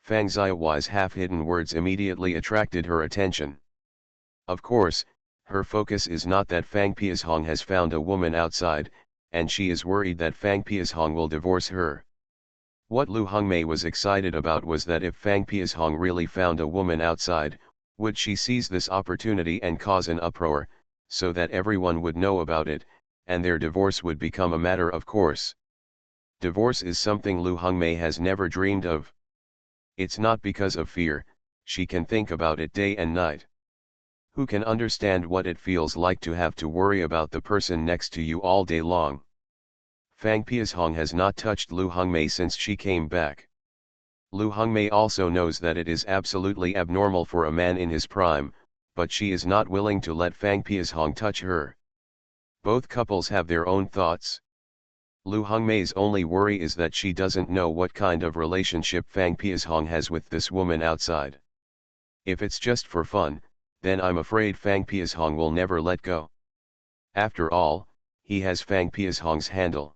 Fang Xiaohui's half-hidden words immediately attracted her attention. Of course, her focus is not that Fang Piashong has found a woman outside, and she is worried that Fang Piashong will divorce her. What Lu Hongmei was excited about was that if Fang Piashong really found a woman outside, would she seize this opportunity and cause an uproar, so that everyone would know about it, and their divorce would become a matter of course. Divorce is something Lu Hongmei has never dreamed of. It's not because of fear, she can think about it day and night. Who can understand what it feels like to have to worry about the person next to you all day long? Fang Piashong has not touched Lu Hongmei since she came back. Lu Hongmei also knows that it is absolutely abnormal for a man in his prime, but she is not willing to let Fang Piashong touch her. Both couples have their own thoughts. Lu Hongmei's only worry is that she doesn't know what kind of relationship Fang Piashong has with this woman outside. If it's just for fun, then I'm afraid Fang Piashong will never let go. After all, he has Fang Piashong's handle.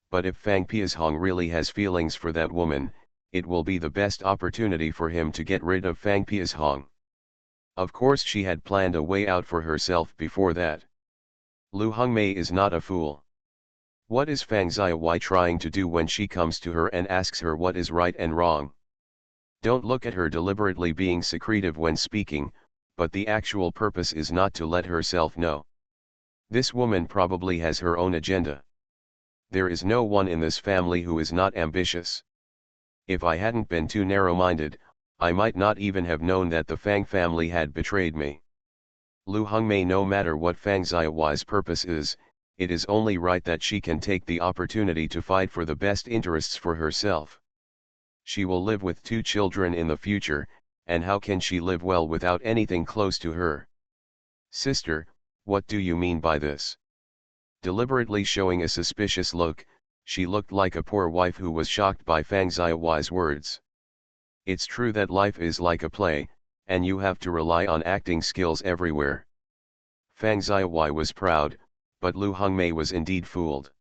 But if Fang Piashong really has feelings for that woman, it will be the best opportunity for him to get rid of Fang Piashong. Of course she had planned a way out for herself before that. Lu Hongmei is not a fool. What is Fang Xiaohui trying to do when she comes to her and asks her what is right and wrong? Don't look at her deliberately being secretive when speaking, but the actual purpose is not to let herself know. This woman probably has her own agenda. There is no one in this family who is not ambitious. If I hadn't been too narrow-minded, I might not even have known that the Fang family had betrayed me. Lu Hongmei, no matter what Fang Xiaohui's purpose is, it is only right that she can take the opportunity to fight for the best interests for herself. She will live with two children in the future, and how can she live well without anything close to her? Sister, what do you mean by this? Deliberately showing a suspicious look, she looked like a poor wife who was shocked by Fang Xiaohui's words. It's true that life is like a play, and you have to rely on acting skills everywhere. Fang Xiaowai was proud, but Lu Hongmei was indeed fooled.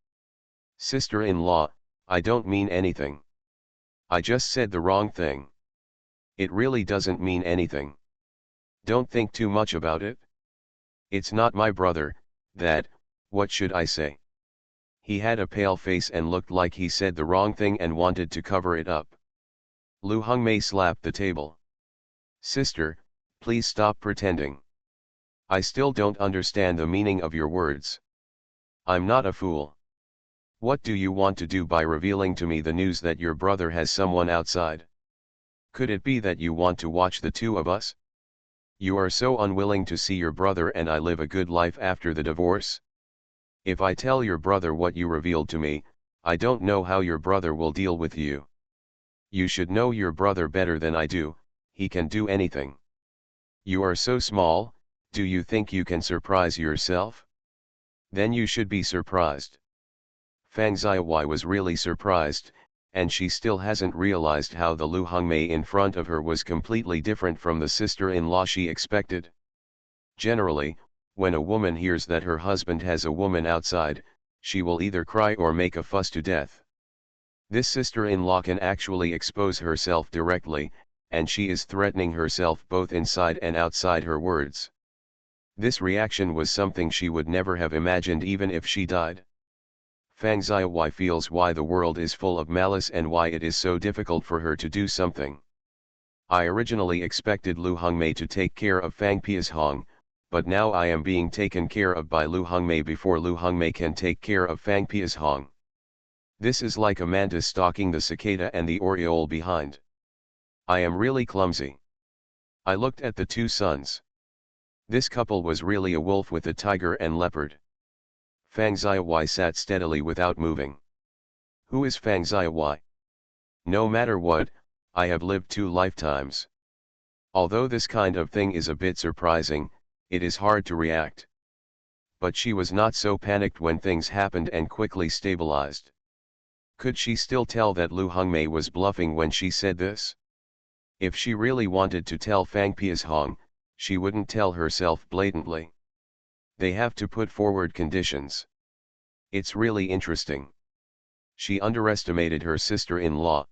Sister-in-law, I don't mean anything. I just said the wrong thing. It really doesn't mean anything. Don't think too much about it. It's not my brother, what should I say? He had a pale face and looked like he said the wrong thing and wanted to cover it up. Lu Hongmei slapped the table. Sister, please stop pretending. I still don't understand the meaning of your words. I'm not a fool. What do you want to do by revealing to me the news that your brother has someone outside? Could it be that you want to watch the two of us? You are so unwilling to see your brother and I live a good life after the divorce? If I tell your brother what you revealed to me, I don't know how your brother will deal with you. You should know your brother better than I do, he can do anything. You are so small, do you think you can surprise yourself? Then you should be surprised. Fang Xiaowai was really surprised, and she still hasn't realized how the Lu Hongmei in front of her was completely different from the sister-in-law she expected. Generally, when a woman hears that her husband has a woman outside, she will either cry or make a fuss to death. This sister-in-law can actually expose herself directly, and she is threatening herself both inside and outside her words. This reaction was something she would never have imagined even if she died. Fang Xiaowai feels why the world is full of malice and why it is so difficult for her to do something. I originally expected Lu Hongmei to take care of Fang Piashong, but now I am being taken care of by Lu Hongmei before Lu Hongmei can take care of Fang Piashong. This is like a mantis stalking the cicada and the oriole behind. I am really clumsy. I looked at the two sons. This couple was really a wolf with a tiger and leopard. Fang Xiaowai sat steadily without moving. Who is Fang Xiaowai? No matter what, I have lived 2 lifetimes. Although this kind of thing is a bit surprising, it is hard to react. But she was not so panicked when things happened and quickly stabilized. Could she still tell that Lu Hongmei was bluffing when she said this? If she really wanted to tell Fang Piashong, she wouldn't tell herself blatantly. They have to put forward conditions. It's really interesting. She underestimated her sister-in-law.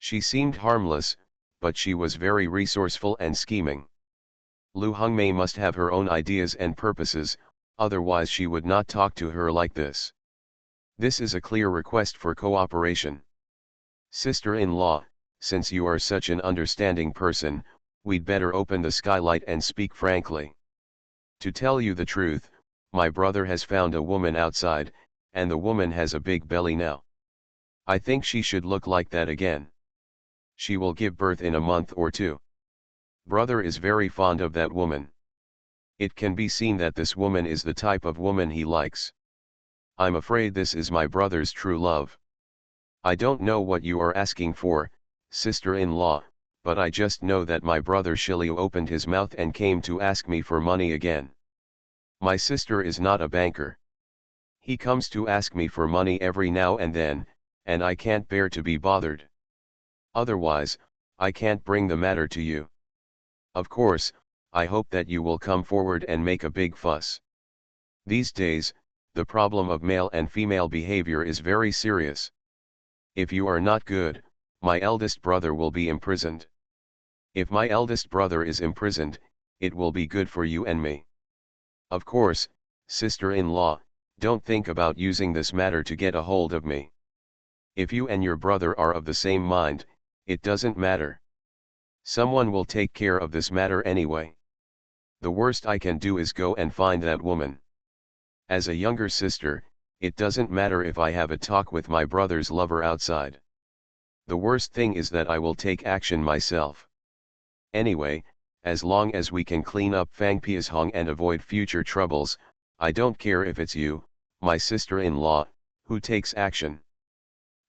She seemed harmless, but she was very resourceful and scheming. Lu Hongmei must have her own ideas and purposes, otherwise she would not talk to her like this. This is a clear request for cooperation. Sister-in-law, since you are such an understanding person, we'd better open the skylight and speak frankly. To tell you the truth, my brother has found a woman outside, and the woman has a big belly now. I think she should look like that again. She will give birth in a month or 2. Brother is very fond of that woman. It can be seen that this woman is the type of woman he likes. I'm afraid this is my brother's true love. I don't know what you are asking for, sister-in-law, but I just know that my brother Shiliu opened his mouth and came to ask me for money again. My sister is not a banker. He comes to ask me for money every now and then, and I can't bear to be bothered. Otherwise, I can't bring the matter to you. Of course, I hope that you will come forward and make a big fuss. These days, the problem of male and female behavior is very serious. If you are not good, my eldest brother will be imprisoned. If my eldest brother is imprisoned, it will be good for you and me. Of course, sister-in-law, don't think about using this matter to get a hold of me. If you and your brother are of the same mind, it doesn't matter. Someone will take care of this matter anyway. The worst I can do is go and find that woman. As a younger sister, it doesn't matter if I have a talk with my brother's lover outside. The worst thing is that I will take action myself. Anyway, as long as we can clean up Fang Piashong and avoid future troubles, I don't care if it's you, my sister-in-law, who takes action.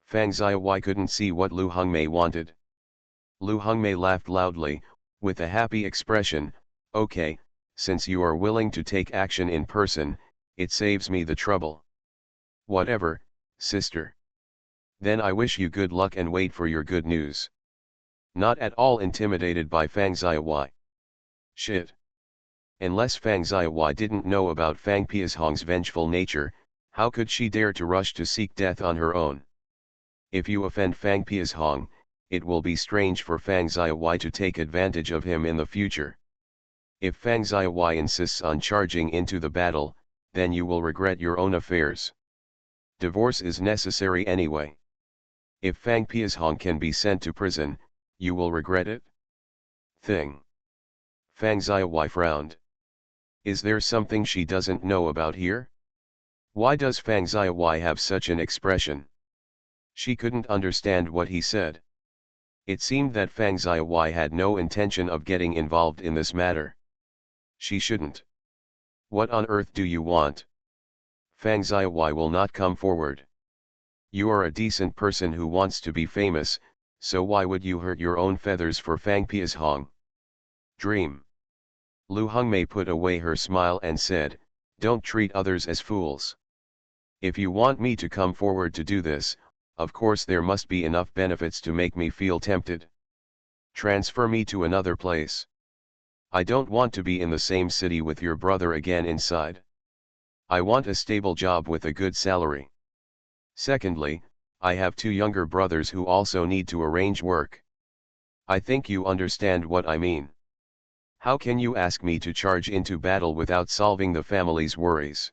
Fang Xiaowai couldn't see what Lu Hongmei wanted. Lu Hongmei laughed loudly, with a happy expression. Okay, since you are willing to take action in person, it saves me the trouble. Whatever, sister. Then I wish you good luck and wait for your good news. Not at all intimidated by Fang Xiaowai. Shit. Unless Fang Xiaowai didn't know about Fang Piashong's vengeful nature, how could she dare to rush to seek death on her own? If you offend Fang Piashong, it will be strange for Fang Xiaowai to take advantage of him in the future. If Fang Xiaowai insists on charging into the battle, then you will regret your own affairs. Divorce is necessary anyway. If Fang Piashong can be sent to prison, you will regret it? Thing. Fang Xiaowai frowned. Is there something she doesn't know about here? Why does Fang Xiaowai have such an expression? She couldn't understand what he said. It seemed that Fang Xiaowai had no intention of getting involved in this matter. She shouldn't. What on earth do you want? Fang Xiaowai will not come forward. You are a decent person who wants to be famous, so why would you hurt your own feathers for Fang Piashong? Dream. Lu Hongmei put away her smile and said, don't treat others as fools. If you want me to come forward to do this, of course there must be enough benefits to make me feel tempted. Transfer me to another place. I don't want to be in the same city with your brother again inside. I want a stable job with a good salary. Secondly, I have two younger brothers who also need to arrange work. I think you understand what I mean. How can you ask me to charge into battle without solving the family's worries?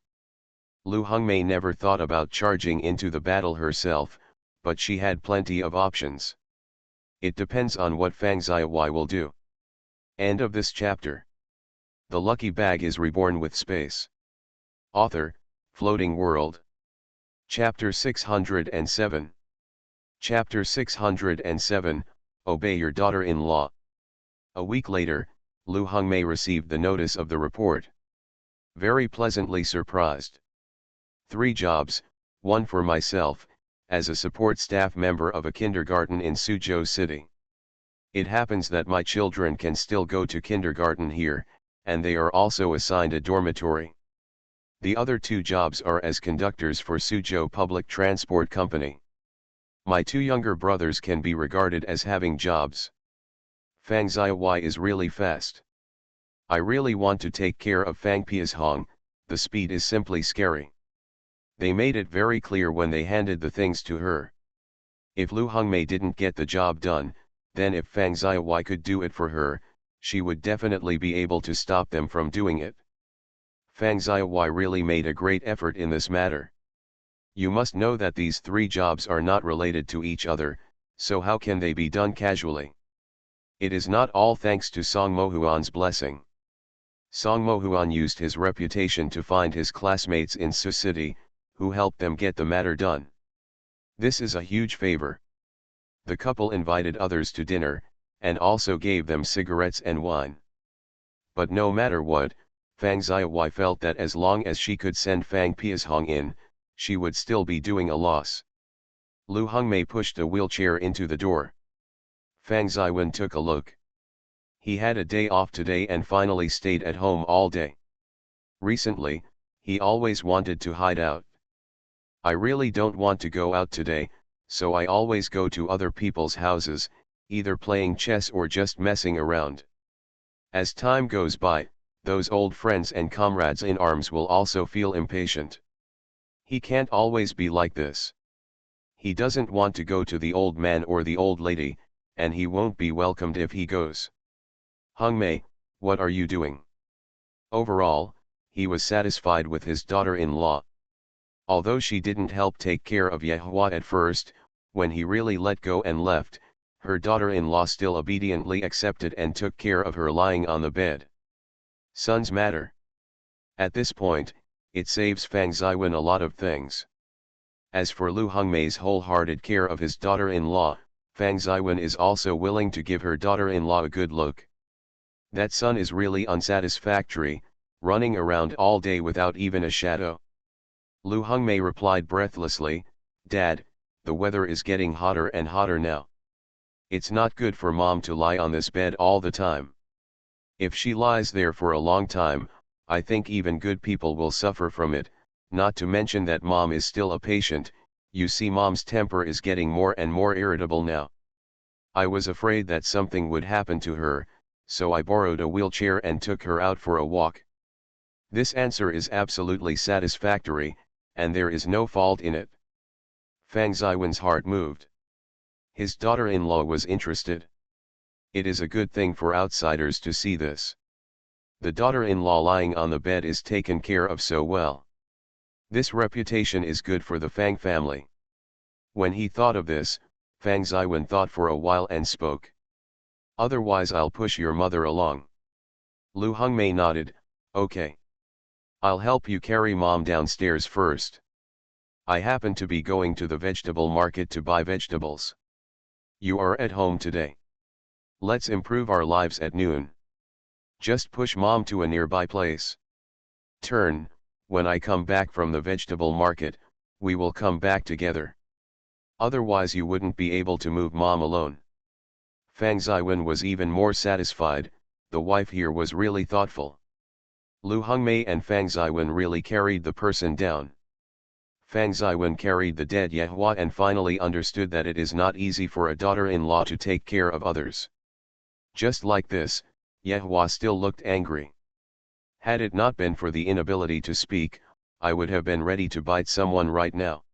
Lu Hongmei never thought about charging into the battle herself, but she had plenty of options. It depends on what Fang Xiaowai will do. End of this chapter. The lucky bag is reborn with space. Author, Floating World. Chapter 607. Chapter 607, Obey Your Daughter-in-Law. A week later, Lu Hongmei received the notice of the report. Very pleasantly surprised. 3 jobs, one for myself, as a support staff member of a kindergarten in Suzhou City. It happens that my children can still go to kindergarten here, and they are also assigned a dormitory. The other 2 jobs are as conductors for Suzhou Public Transport Company. My 2 younger brothers can be regarded as having jobs. Fang Xiaowai is really fast. I really want to take care of Fang Piashong, the speed is simply scary. They made it very clear when they handed the things to her. If Lu Hongmei didn't get the job done, then if Fang Xiaowai could do it for her, she would definitely be able to stop them from doing it. Fang Xiaowai really made a great effort in this matter. You must know that these 3 jobs are not related to each other, so how can they be done casually? It is not all thanks to Song Mohuan's blessing. Song Mohuan used his reputation to find his classmates in Su City, who helped them get the matter done. This is a huge favor. The couple invited others to dinner, and also gave them cigarettes and wine. But no matter what, Fang Xiaowai felt that as long as she could send Fang Piashong in, she would still be doing a loss. Lu Hongmei pushed a wheelchair into the door. Fang Xiaowan took a look. He had a day off today and finally stayed at home all day. Recently, he always wanted to hide out. I really don't want to go out today, so I always go to other people's houses, either playing chess or just messing around. As time goes by, those old friends and comrades in arms will also feel impatient. He can't always be like this. He doesn't want to go to the old man or the old lady, and he won't be welcomed if he goes. Hongmei, what are you doing? Overall, he was satisfied with his daughter-in-law. Although she didn't help take care of Yehua at first, when he really let go and left, her daughter-in-law still obediently accepted and took care of her lying on the bed. Sons matter. At this point, it saves Fang Xiaowan a lot of things. As for Lu Hongmei's wholehearted care of his daughter-in-law, Fang Xiaowan is also willing to give her daughter-in-law a good look. That son is really unsatisfactory, running around all day without even a shadow. Lu Hongmei replied breathlessly, Dad, the weather is getting hotter and hotter now. It's not good for Mom to lie on this bed all the time. If she lies there for a long time, I think even good people will suffer from it, not to mention that Mom is still a patient. You see, Mom's temper is getting more and more irritable now. I was afraid that something would happen to her, so I borrowed a wheelchair and took her out for a walk. This answer is absolutely satisfactory, and there is no fault in it. Fang Ziwen's heart moved. His daughter-in-law was interested. It is a good thing for outsiders to see this. The daughter-in-law lying on the bed is taken care of so well. This reputation is good for the Fang family. When he thought of this, Fang Ziwen thought for a while and spoke. Otherwise I'll push your mother along. Lu Hongmei nodded, okay. I'll help you carry mom downstairs first. I happen to be going to the vegetable market to buy vegetables. You are at home today. Let's improve our lives at noon. Just push mom to a nearby place. When I come back from the vegetable market, we will come back together. Otherwise you wouldn't be able to move mom alone. Fang Ziwen was even more satisfied, the wife here was really thoughtful. Lu Hongmei and Fang Ziwen really carried the person down. Fang Ziwen carried the dead Yehua and finally understood that it is not easy for a daughter-in-law to take care of others. Just like this, Yehua still looked angry. Had it not been for the inability to speak, I would have been ready to bite someone right now.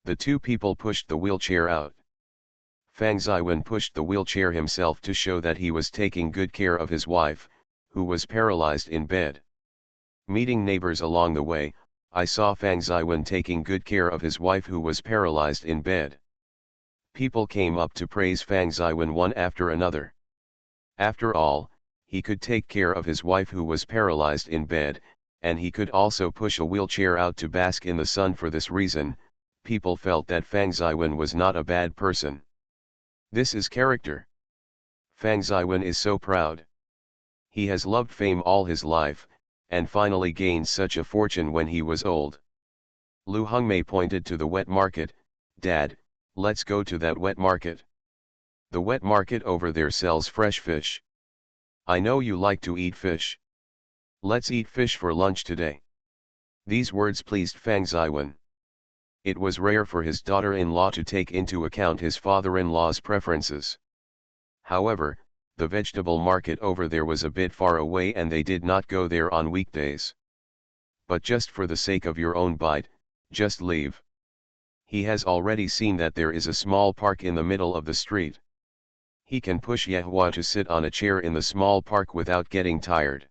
The two people pushed the wheelchair out. Fang Ziwen pushed the wheelchair himself to show that he was taking good care of his wife, who was paralyzed in bed. Meeting neighbors along the way, I saw Fang Ziwen taking good care of his wife who was paralyzed in bed. People came up to praise Fang Ziwen one after another. After all, he could take care of his wife who was paralyzed in bed, and he could also push a wheelchair out to bask in the sun. For this reason, people felt that Fang Ziwen was not a bad person. This is character. Fang Ziwen is so proud. He has loved fame all his life, and finally gained such a fortune when he was old. Lu Hongmei pointed to the wet market. Dad, let's go to that wet market. The wet market over there sells fresh fish. I know you like to eat fish. Let's eat fish for lunch today. These words pleased Fang Ziwen. It was rare for his daughter-in-law to take into account his father-in-law's preferences. However, the vegetable market over there was a bit far away and they did not go there on weekdays. But just for the sake of your own bite, just leave. He has already seen that there is a small park in the middle of the street. He can push Yehua to sit on a chair in the small park without getting tired.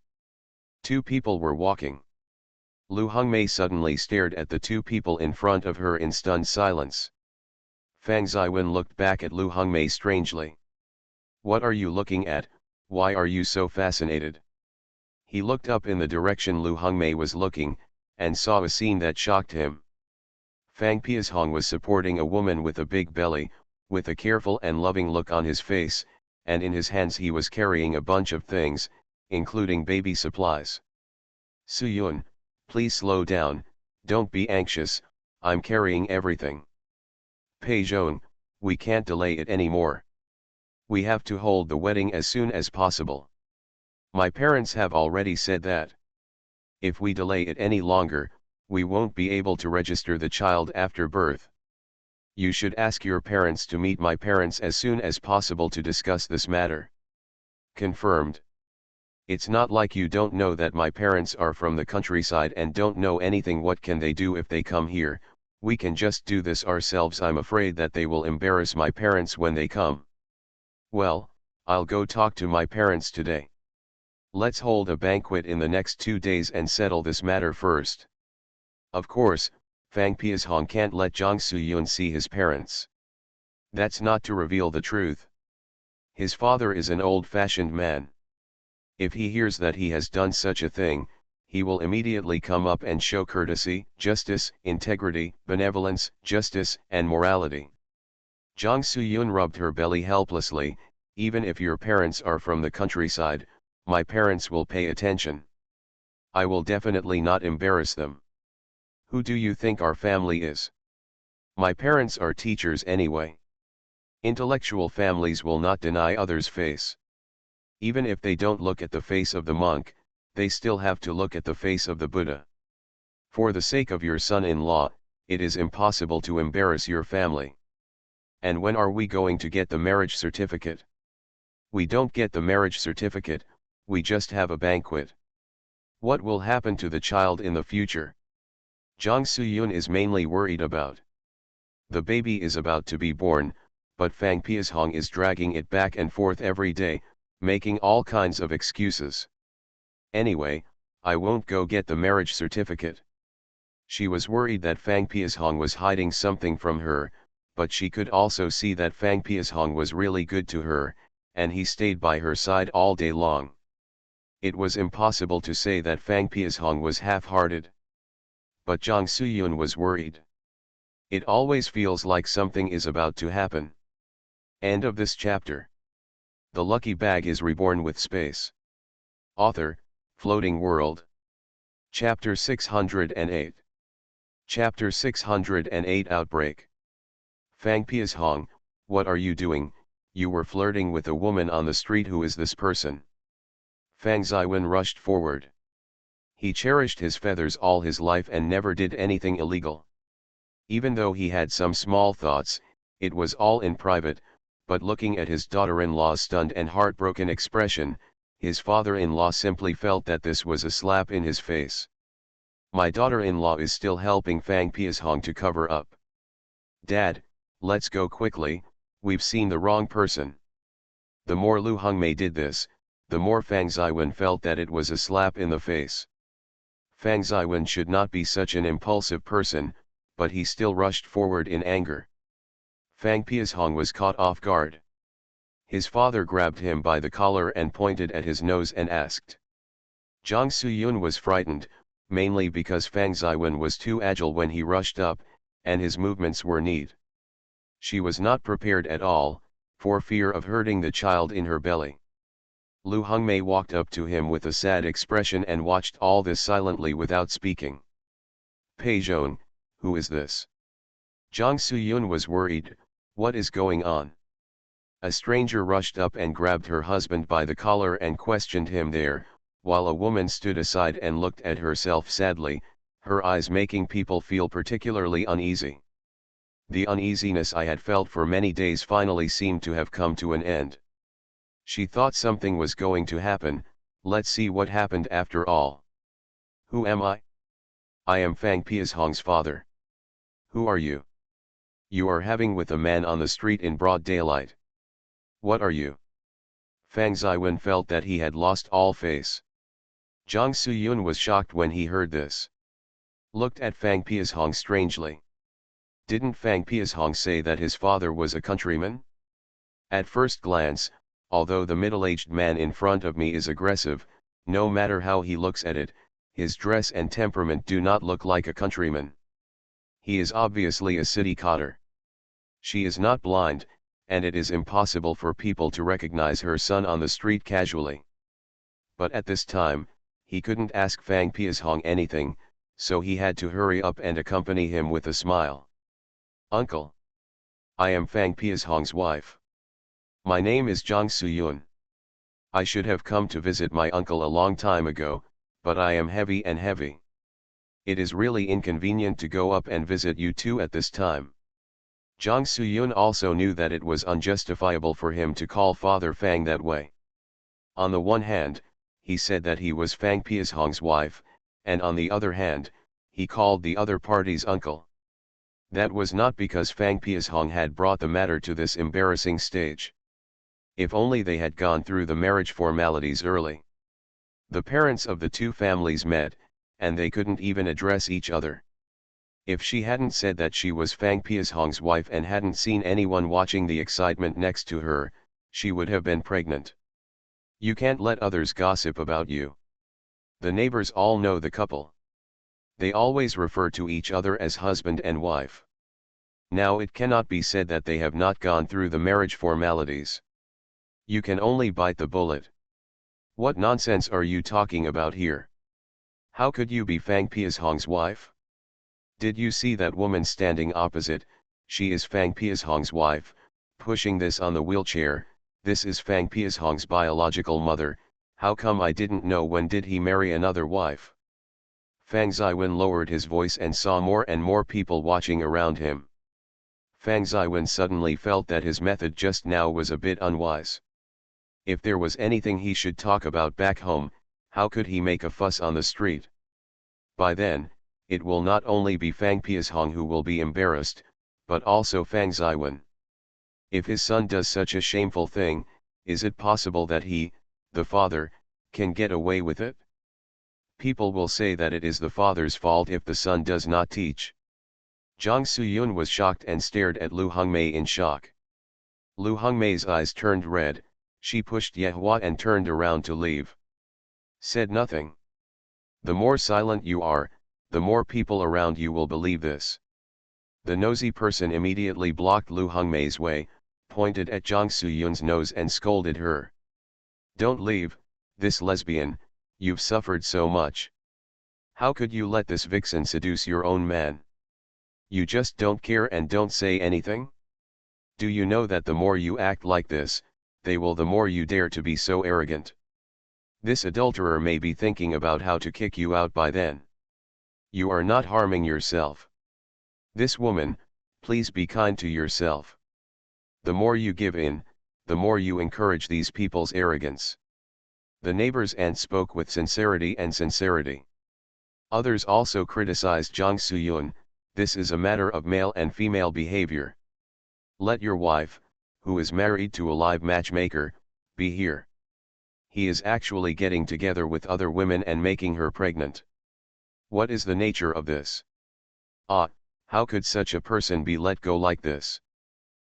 Two people were walking. Lu Hongmei suddenly stared at the two people in front of her in stunned silence. Fang Ziwen looked back at Lu Hongmei strangely. What are you looking at? Why are you so fascinated? He looked up in the direction Lu Hongmei was looking, and saw a scene that shocked him. Fang Piashong was supporting a woman with a big belly, with a careful and loving look on his face, and in his hands he was carrying a bunch of things, including baby supplies. Suyun, please slow down, don't be anxious, I'm carrying everything. Pei Zhong, we can't delay it anymore. We have to hold the wedding as soon as possible. My parents have already said that. If we delay it any longer, we won't be able to register the child after birth. You should ask your parents to meet my parents as soon as possible to discuss this matter. Confirmed. It's not like you don't know that my parents are from the countryside and don't know anything. What can they do if they come here? We can just do this ourselves. I'm afraid that they will embarrass my parents when they come. Well, I'll go talk to my parents today. Let's hold a banquet in the next 2 days and settle this matter first. Of course, Fang Piashong can't let Jiang Suyun see his parents. That's not to reveal the truth. His father is an old-fashioned man. If he hears that he has done such a thing, he will immediately come up and show courtesy, justice, integrity, benevolence, justice, and morality. Jiang Suyun rubbed her belly helplessly. Even if your parents are from the countryside, my parents will pay attention. I will definitely not embarrass them. Who do you think our family is? My parents are teachers anyway. Intellectual families will not deny others' face. Even if they don't look at the face of the monk, they still have to look at the face of the Buddha. For the sake of your son-in-law, it is impossible to embarrass your family. And when are we going to get the marriage certificate? We don't get the marriage certificate, we just have a banquet. What will happen to the child in the future? Jang Soo-yoon is mainly worried about. The baby is about to be born, but Fang Piashong is dragging it back and forth every day, making all kinds of excuses. Anyway, I won't go get the marriage certificate. She was worried that Fang Piashong was hiding something from her, but she could also see that Fang Piashong was really good to her, and he stayed by her side all day long. It was impossible to say that Fang Piashong was half-hearted. But Jang Soo-yoon was worried. It always feels like something is about to happen. End of this chapter. The lucky bag is reborn with space. Author, Floating World. Chapter 608. Chapter 608 Outbreak. Fang Piashong, what are you doing? You were flirting with a woman on the street. Who is this person? Fang Ziwen rushed forward. He cherished his feathers all his life and never did anything illegal. Even though he had some small thoughts, it was all in private, but looking at his daughter-in-law's stunned and heartbroken expression, his father-in-law simply felt that this was a slap in his face. My daughter-in-law is still helping Fang Piashong to cover up. Dad, let's go quickly, we've seen the wrong person. The more Lu Hongmei did this, the more Fang Ziwen felt that it was a slap in the face. Fang Ziwen should not be such an impulsive person, but he still rushed forward in anger. Fang Piashong was caught off guard. His father grabbed him by the collar and pointed at his nose and asked. Jang Soo-yoon was frightened, mainly because Fang Ziwen was too agile when he rushed up, and his movements were neat. She was not prepared at all, for fear of hurting the child in her belly. Lu Hongmei walked up to him with a sad expression and watched all this silently without speaking. Peijong, who is this? Jang Soo-yoon was worried, what is going on? A stranger rushed up and grabbed her husband by the collar and questioned him there, while a woman stood aside and looked at herself sadly, her eyes making people feel particularly uneasy. The uneasiness I had felt for many days finally seemed to have come to an end. She thought something was going to happen. Let's see what happened after all. Who am I? I am Fang Piashong's father. Who are you? You are having with a man on the street in broad daylight. What are you? Fang Ziwen felt that he had lost all face. Jang Soo-yoon was shocked when he heard this. Looked at Fang Piashong strangely. Didn't Fang Piashong say that his father was a countryman? At first glance, although the middle-aged man in front of me is aggressive, no matter how he looks at it, his dress and temperament do not look like a countryman. He is obviously a city cotter. She is not blind, and it is impossible for people to recognize her son on the street casually. But at this time, he couldn't ask Fang Piashong anything, so he had to hurry up and accompany him with a smile. Uncle. I am Fang Piashong's wife. My name is Jang Soo-yoon. I should have come to visit my uncle a long time ago, but I am heavy. It is really inconvenient to go up and visit you two at this time. Jang Soo-yoon also knew that it was unjustifiable for him to call Father Fang that way. On the one hand, he said that he was Fang Piashong's wife, and on the other hand, he called the other party's uncle. That was not because Fang Piashong had brought the matter to this embarrassing stage. If only they had gone through the marriage formalities early. The parents of the two families met, and they couldn't even address each other. If she hadn't said that she was Fang Piashong's wife and hadn't seen anyone watching the excitement next to her, she would have been pregnant. You can't let others gossip about you. The neighbors all know the couple. They always refer to each other as husband and wife. Now it cannot be said that they have not gone through the marriage formalities. You can only bite the bullet. What nonsense are you talking about here? How could you be Fang Piashong's wife? Did you see that woman standing opposite? She is Fang Piashong's wife, pushing this on the wheelchair. This is Fang Piashong's biological mother. How come I didn't know? When did he marry another wife? Fang Ziwen lowered his voice and saw more and more people watching around him. Fang Ziwen suddenly felt that his method just now was a bit unwise. If there was anything he should talk about back home, how could he make a fuss on the street? By then, it will not only be Fang Piashong who will be embarrassed, but also Fang Ziwen. If his son does such a shameful thing, is it possible that he, the father, can get away with it? People will say that it is the father's fault if the son does not teach. Jiang Suyun was shocked and stared at Lu Hongmei in shock. Lu Hongmei's eyes turned red, she pushed Yehua and turned around to leave. Said nothing. The more silent you are, the more people around you will believe this. The nosy person immediately blocked Lu Hongmei's way, pointed at Jiang Suyun's nose and scolded her. Don't leave, this lesbian, you've suffered so much. How could you let this vixen seduce your own man? You just don't care and don't say anything? Do you know that the more you act like this, they will the more you dare to be so arrogant? This adulterer may be thinking about how to kick you out by then. You are not harming yourself. This woman, please be kind to yourself. The more you give in, the more you encourage these people's arrogance. The neighbor's aunt spoke with sincerity and sincerity. Others also criticized Jiang Suyun, this is a matter of male and female behavior. Let your wife, who is married to a live matchmaker, be here. He is actually getting together with other women and making her pregnant. What is the nature of this? Ah, how could such a person be let go like this?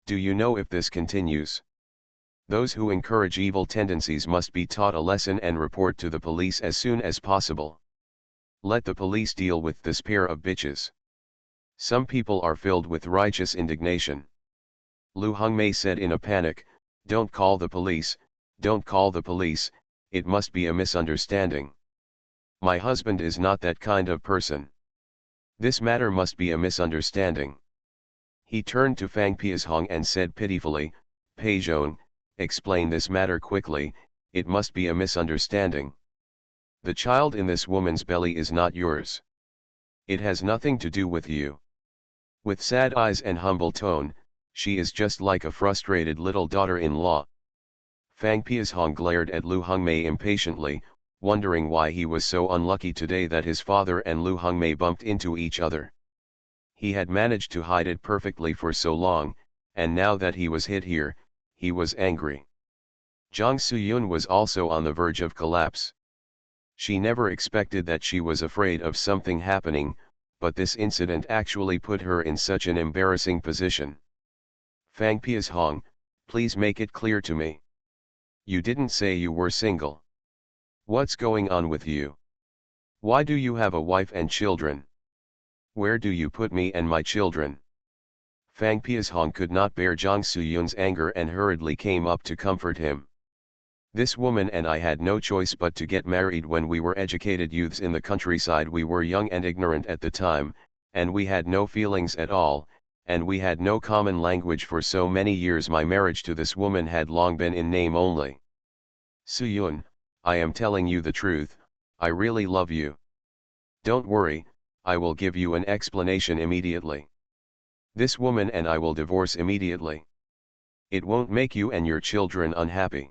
Do you know if this continues? Those who encourage evil tendencies must be taught a lesson and report to the police as soon as possible. Let the police deal with this pair of bitches. Some people are filled with righteous indignation. Lu Hongmei said in a panic, don't call the police, don't call the police, it must be a misunderstanding. My husband is not that kind of person. This matter must be a misunderstanding. He turned to Fang Piashong and said pitifully, Peizhong, explain this matter quickly, it must be a misunderstanding. The child in this woman's belly is not yours. It has nothing to do with you. With sad eyes and humble tone, she is just like a frustrated little daughter-in-law. Fang Piashong glared at Lu Hongmei impatiently, wondering why he was so unlucky today that his father and Lu Hongmei bumped into each other. He had managed to hide it perfectly for so long, and now that he was hit here, he was angry. Jiang Suyun was also on the verge of collapse. She never expected that she was afraid of something happening, but this incident actually put her in such an embarrassing position. Fang Piashong, please make it clear to me. You didn't say you were single. What's going on with you? Why do you have a wife and children? Where do you put me and my children? Fang Piashong could not bear Jiang Suyun's anger and hurriedly came up to comfort him. This woman and I had no choice but to get married when we were educated youths in the countryside. We were young and ignorant at the time, and we had no feelings at all, and we had no common language for so many years. My marriage to this woman had long been in name only. Suyun, I am telling you the truth, I really love you. Don't worry, I will give you an explanation immediately. This woman and I will divorce immediately. It won't make you and your children unhappy.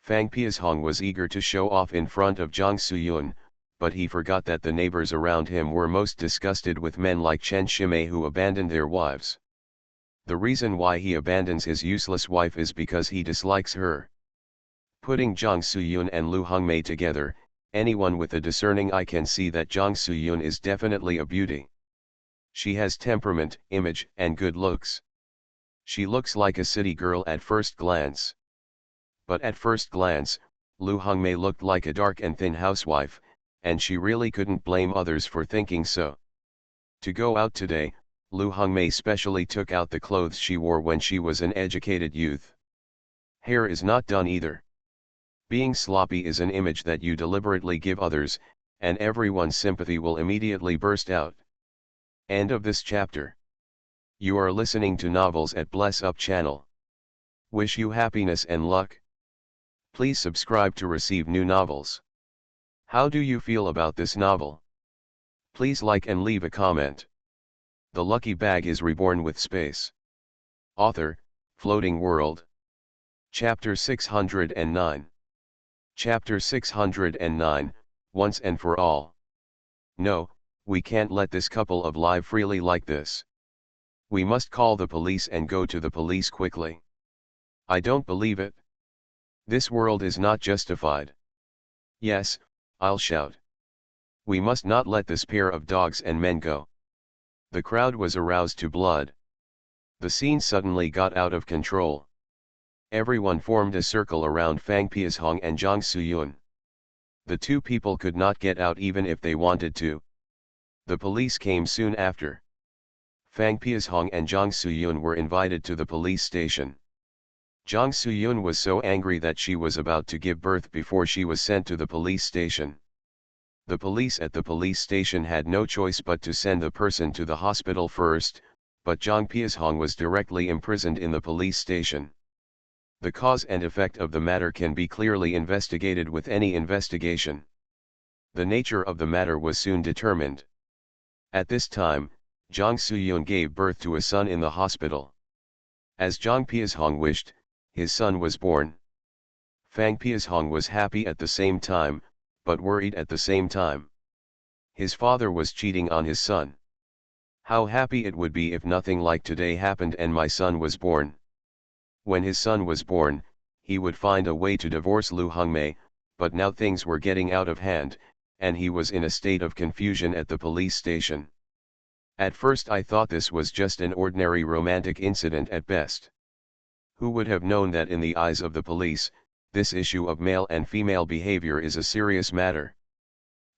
Fang Piashong was eager to show off in front of Jiang Suyun, but he forgot that the neighbors around him were most disgusted with men like Chen Shimei who abandoned their wives. The reason why he abandons his useless wife is because he dislikes her. Putting Jiang Suyun and Lu Hongmei together, anyone with a discerning eye can see that Jiang Suyun is definitely a beauty. She has temperament, image, and good looks. She looks like a city girl at first glance. But at first glance, Lu Hongmei looked like a dark and thin housewife, and she really couldn't blame others for thinking so. To go out today, Lu Hongmei specially took out the clothes she wore when she was an educated youth. Hair is not done either. Being sloppy is an image that you deliberately give others, and everyone's sympathy will immediately burst out. End of this chapter. You are listening to Novels at Bless Up channel. Wish you happiness and luck. Please subscribe to receive new novels. How do you feel about this novel? Please like and leave a comment. The Lucky Bag is Reborn with Space. Author, Floating World. Chapter 609. Chapter 609, Once and for All. No, we can't let this couple of live freely like this. We must call the police and go to the police quickly. I don't believe it. This world is not justified. Yes, I'll shout. We must not let this pair of dogs and men go. The crowd was aroused to blood. The scene suddenly got out of control. Everyone formed a circle around Fang Piashong and Jiang Suyun. The two people could not get out even if they wanted to. The police came soon after. Fang Piashong and Jiang Suyun were invited to the police station. Jiang Suyun was so angry that she was about to give birth before she was sent to the police station. The police at the police station had no choice but to send the person to the hospital first, but Jiang Piashong was directly imprisoned in the police station. The cause and effect of the matter can be clearly investigated with any investigation. The nature of the matter was soon determined. At this time, Jiang Suyun gave birth to a son in the hospital. As Jiang Piashong wished, his son was born. Fang Piashong was happy at the same time, but worried at the same time. His father was cheating on his son. How happy it would be if nothing like today happened and my son was born. When his son was born, he would find a way to divorce Lu Hongmei, but now things were getting out of hand, and he was in a state of confusion at the police station. At first I thought this was just an ordinary romantic incident at best. Who would have known that in the eyes of the police, this issue of male and female behavior is a serious matter?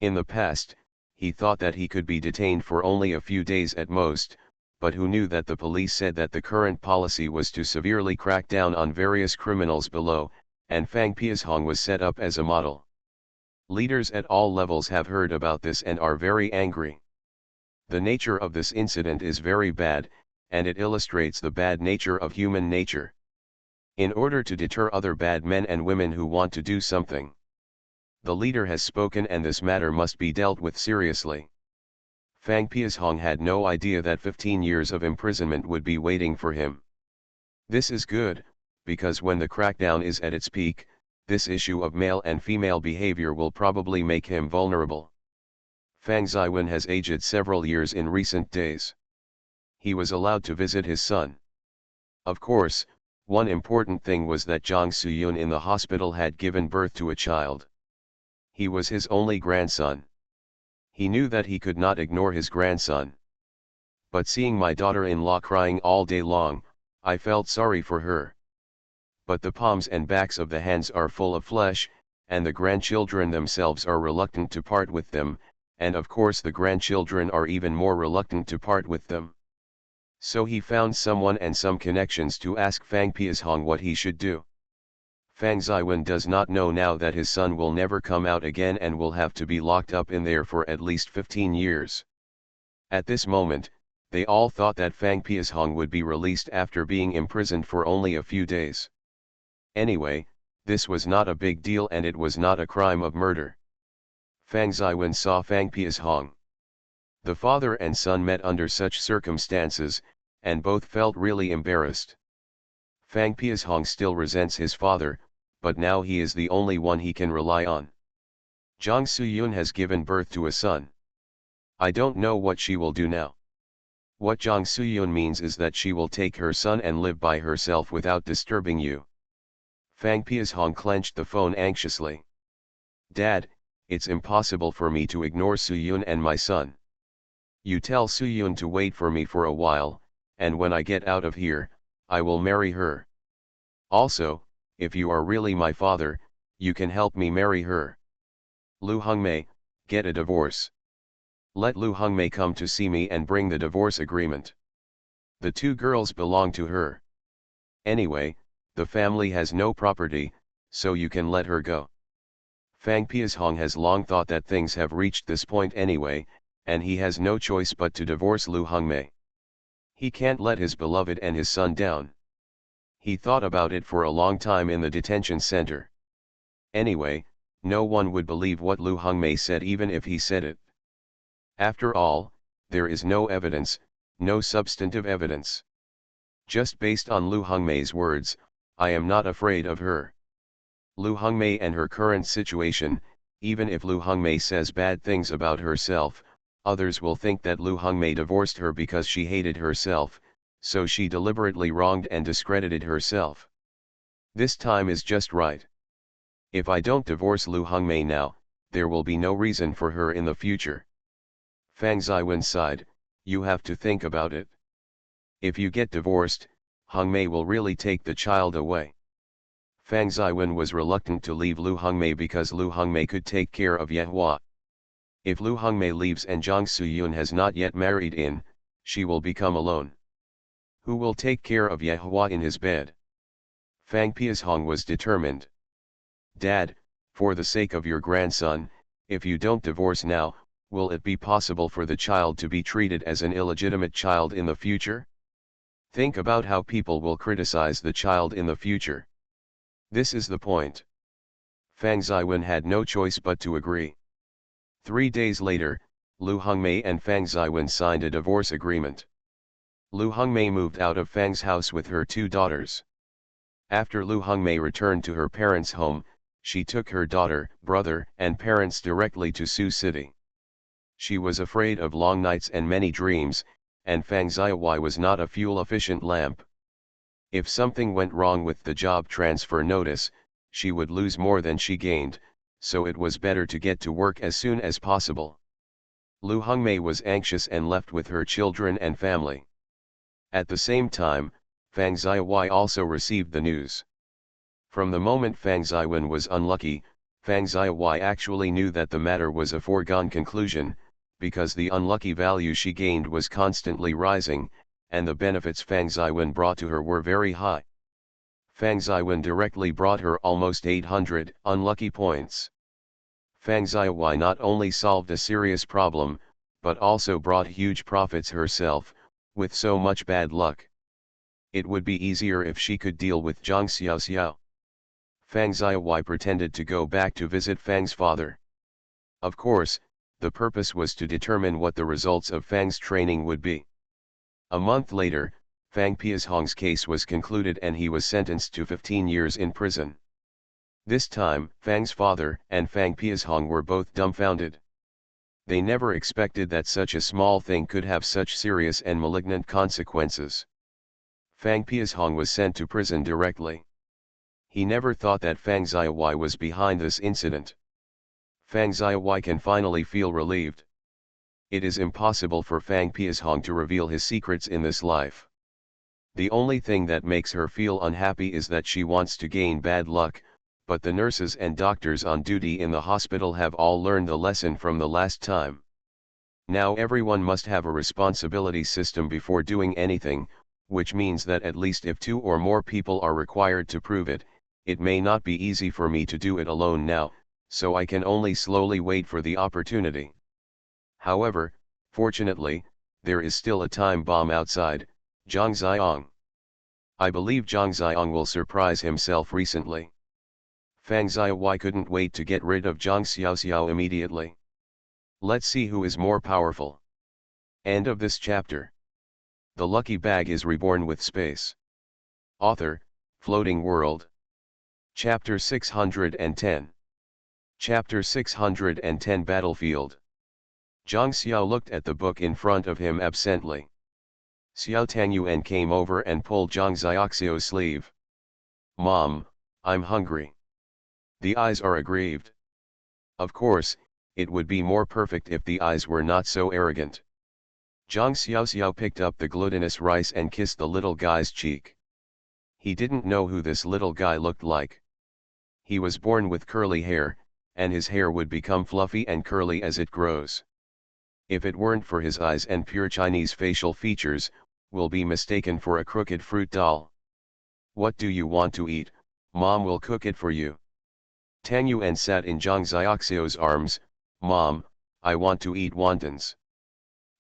In the past, he thought that he could be detained for only a few days at most, but who knew that the police said that the current policy was to severely crack down on various criminals below, and Fang Piashong was set up as a model. Leaders at all levels have heard about this and are very angry. The nature of this incident is very bad, and it illustrates the bad nature of human nature. In order to deter other bad men and women who want to do something, the leader has spoken and this matter must be dealt with seriously. Fang Piashong had no idea that 15 years of imprisonment would be waiting for him. This is good, because when the crackdown is at its peak, this issue of male and female behavior will probably make him vulnerable. Fang Ziwen has aged several years in recent days. He was allowed to visit his son. Of course, one important thing was that Jiang Suyun in the hospital had given birth to a child. He was his only grandson. He knew that he could not ignore his grandson. But seeing my daughter-in-law crying all day long, I felt sorry for her. But the palms and backs of the hands are full of flesh, and the grandchildren themselves are reluctant to part with them, and of course the grandchildren are even more reluctant to part with them. So he found someone and some connections to ask Fang Piashong what he should do. Fang Ziwen does not know now that his son will never come out again and will have to be locked up in there for at least 15 years. At this moment, they all thought that Fang Piashong would be released after being imprisoned for only a few days. Anyway, this was not a big deal and it was not a crime of murder. Fang Ziwen saw Fang Piashong. The father and son met under such circumstances, and both felt really embarrassed. Fang Piashong still resents his father, but now he is the only one he can rely on. Jiang Suyun has given birth to a son. I don't know what she will do now. What Jiang Suyun means is that she will take her son and live by herself without disturbing you. Fang Piashong clenched the phone anxiously. Dad, it's impossible for me to ignore Suyun and my son. You tell Suyun to wait for me for a while, and when I get out of here, I will marry her. Also, if you are really my father, you can help me marry her. Lu Hongmei, get a divorce. Let Lu Hongmei come to see me and bring the divorce agreement. The two girls belong to her. Anyway, the family has no property, so you can let her go. Fang Piashong has long thought that things have reached this point anyway, and he has no choice but to divorce Lu Hongmei. He can't let his beloved and his son down. He thought about it for a long time in the detention center. Anyway, no one would believe what Lu Hongmei said even if he said it. After all, there is no evidence, no substantive evidence. Just based on Lu Hongmei's words, I am not afraid of her. Lu Hongmei and her current situation, even if Lu Hongmei says bad things about herself, others will think that Lu Hongmei divorced her because she hated herself, so she deliberately wronged and discredited herself. This time is just right. If I don't divorce Lu Hongmei now, there will be no reason for her in the future. Fang Ziwen sighed, you have to think about it. If you get divorced, Hongmei will really take the child away. Fang Ziwen was reluctant to leave Lu Hongmei because Lu Hongmei could take care of Yehua. If Lu Hongmei leaves and Zhang Suyun has not yet married in, she will become alone. Who will take care of Yehua in his bed? Fang Piashong was determined. Dad, for the sake of your grandson, if you don't divorce now, will it be possible for the child to be treated as an illegitimate child in the future? Think about how people will criticize the child in the future. This is the point. Fang Ziwen had no choice but to agree. 3 days later, Lu Hongmei and Fang Ziwen signed a divorce agreement. Lu Hongmei moved out of Fang's house with her 2 daughters. After Lu Hongmei returned to her parents' home, she took her daughter, brother, and parents directly to Sioux City. She was afraid of long nights and many dreams, and Fang Ziwei was not a fuel-efficient lamp. If something went wrong with the job transfer notice, she would lose more than she gained, so it was better to get to work as soon as possible. Lu Hongmei was anxious and left with her children and family. At the same time, Fang Ziwei also received the news. From the moment Fang Ziwen was unlucky, Fang Ziwei actually knew that the matter was a foregone conclusion, because the unlucky value she gained was constantly rising, and the benefits Fang Ziwen brought to her were very high. Fang Ziwen directly brought her almost 800 unlucky points. Fang Ziwei not only solved a serious problem, but also brought huge profits herself, with so much bad luck. It would be easier if she could deal with Zhang Xiaoxiao. Fang Ziwei pretended to go back to visit Fang's father. Of course, the purpose was to determine what the results of Fang's training would be. A month later, Fang Piashong's case was concluded and he was sentenced to 15 years in prison. This time, Fang's father and Fang Piashong were both dumbfounded. They never expected that such a small thing could have such serious and malignant consequences. Fang Piashong was sent to prison directly. He never thought that Fang Ziwei was behind this incident. Fang Ziwei can finally feel relieved. It is impossible for Fang Piashong to reveal his secrets in this life. The only thing that makes her feel unhappy is that she wants to gain bad luck, but the nurses and doctors on duty in the hospital have all learned the lesson from the last time. Now everyone must have a responsibility system before doing anything, which means that at least if 2 or more people are required to prove it, it may not be easy for me to do it alone now, so I can only slowly wait for the opportunity. However, fortunately, there is still a time bomb outside, Zhang Xiong. I believe Zhang Xiong will surprise himself recently. Fang Ziwei couldn't wait to get rid of Zhang Xiaoxiao immediately. Let's see who is more powerful. End of this chapter. The lucky bag is reborn with space. Author, Floating World. Chapter 610. Chapter 610 Battlefield. Zhang Xiao looked at the book in front of him absently. Xiao Tangyuan came over and pulled Zhang Xiaoxiao's sleeve. Mom, I'm hungry. The eyes are aggrieved. Of course, it would be more perfect if the eyes were not so arrogant. Zhang Xiaoxiao picked up the glutinous rice and kissed the little guy's cheek. He didn't know who this little guy looked like. He was born with curly hair, and his hair would become fluffy and curly as it grows. If it weren't for his eyes and pure Chinese facial features, will be mistaken for a crooked fruit doll. What do you want to eat? Mom will cook it for you. Tang Yuan sat in Zhang Xiaoxiao's arms. Mom, I want to eat wontons.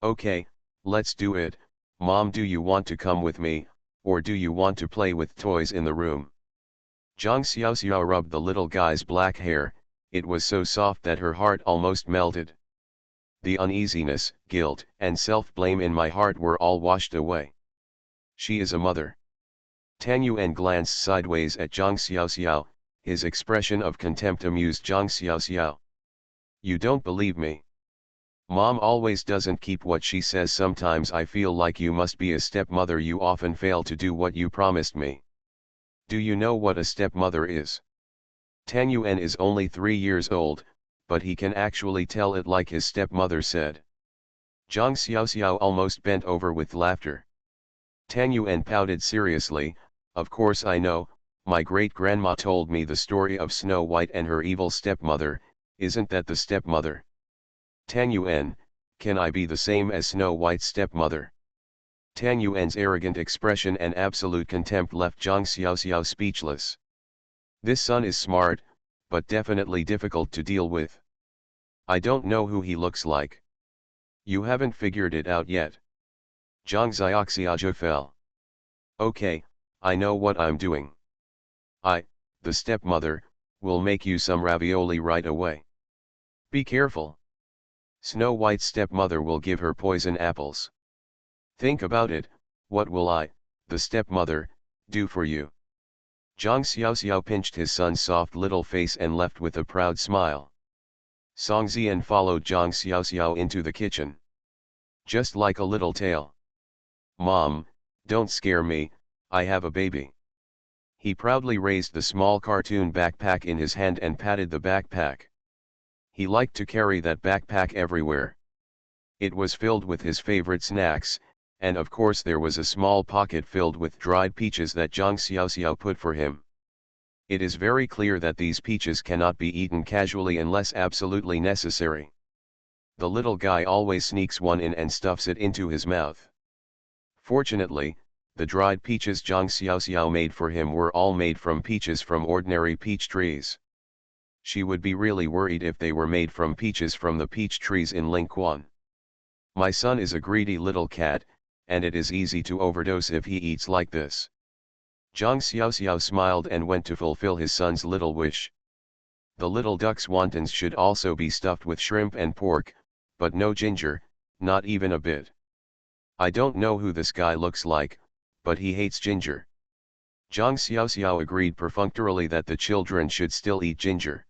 Okay, let's do it. Mom, do you want to come with me, or do you want to play with toys in the room? Zhang Xiaoxiao rubbed the little guy's black hair. It was so soft that her heart almost melted. The uneasiness, guilt, and self-blame in my heart were all washed away. She is a mother. Tang Yuan glanced sideways at Zhang Xiaoxiao, his expression of contempt amused Zhang Xiaoxiao. You don't believe me? Mom always doesn't keep what she says. Sometimes I feel like you must be a stepmother. You often fail to do what you promised me. Do you know what a stepmother is? Tang Yuan is only 3 years old, but he can actually tell it like his stepmother said. Zhang Xiaoxiao almost bent over with laughter. Tang Yuan pouted seriously, of course I know, my great-grandma told me the story of Snow White and her evil stepmother. Isn't that the stepmother? Tang Yuan, can I be the same as Snow White's stepmother? Tang Yuan's arrogant expression and absolute contempt left Zhang Xiaoxiao speechless. This son is smart, but definitely difficult to deal with. I don't know who he looks like. You haven't figured it out yet. Zhang Xiaoxiao fell. Okay, I know what I'm doing. The stepmother, will make you some ravioli right away. Be careful. Snow White's stepmother will give her poison apples. Think about it, what will I, the stepmother, do for you? Zhang Xiaoxiao pinched his son's soft little face and left with a proud smile. Song Zian followed Zhang Xiaoxiao into the kitchen. Just like a little tail. Mom, don't scare me, I have a baby. He proudly raised the small cartoon backpack in his hand and patted the backpack. He liked to carry that backpack everywhere. It was filled with his favorite snacks, and of course there was a small pocket filled with dried peaches that Zhang Xiaoxiao put for him. It is very clear that these peaches cannot be eaten casually unless absolutely necessary. The little guy always sneaks one in and stuffs it into his mouth. Fortunately, the dried peaches Zhang Xiaoxiao made for him were all made from peaches from ordinary peach trees. She would be really worried if they were made from peaches from the peach trees in Lingquan. My son is a greedy little cat, and it is easy to overdose if he eats like this. Zhang Xiaoxiao smiled and went to fulfill his son's little wish. The little duck's wontons should also be stuffed with shrimp and pork, but no ginger, not even a bit. I don't know who this guy looks like, but he hates ginger. Zhang Xiaoxiao agreed perfunctorily that the children should still eat ginger.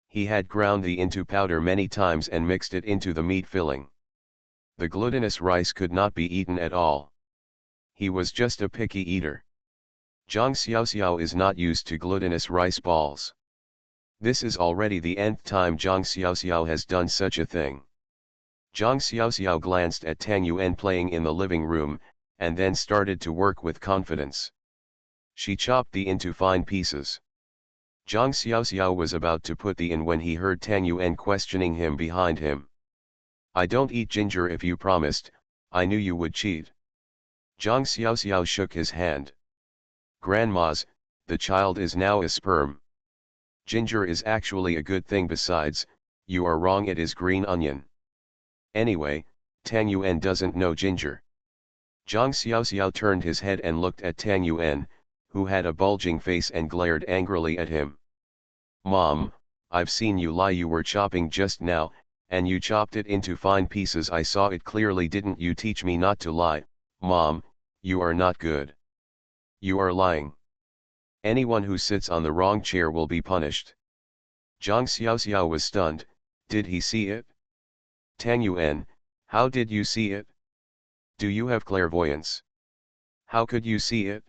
He had ground the into powder many times and mixed it into the meat filling. The glutinous rice could not be eaten at all. He was just a picky eater. Zhang Xiaoxiao is not used to glutinous rice balls. This is already the nth time Zhang Xiaoxiao has done such a thing. Zhang Xiaoxiao glanced at Tang Yuan playing in the living room, and then started to work with confidence. She chopped the into fine pieces. Zhang Xiaoxiao was about to put the in when he heard Tang Yuan questioning him behind him. I don't eat ginger. If you promised, I knew you would cheat. Zhang Xiaoxiao shook his hand. Grandma's, the child is now a sperm. Ginger is actually a good thing. Besides, you are wrong, it is green onion. Anyway, Tang Yuan doesn't know ginger. Zhang Xiaoxiao turned his head and looked at Tang Yuan, who had a bulging face and glared angrily at him. Mom, I've seen you lie. You were chopping just now, and you chopped it into fine pieces. I saw it clearly. Didn't you teach me not to lie? Mom, you are not good. You are lying. Anyone who sits on the wrong chair will be punished. Zhang Xiaoxiao was stunned. Did he see it? Tang Yuan, how did you see it? Do you have clairvoyance? How could you see it?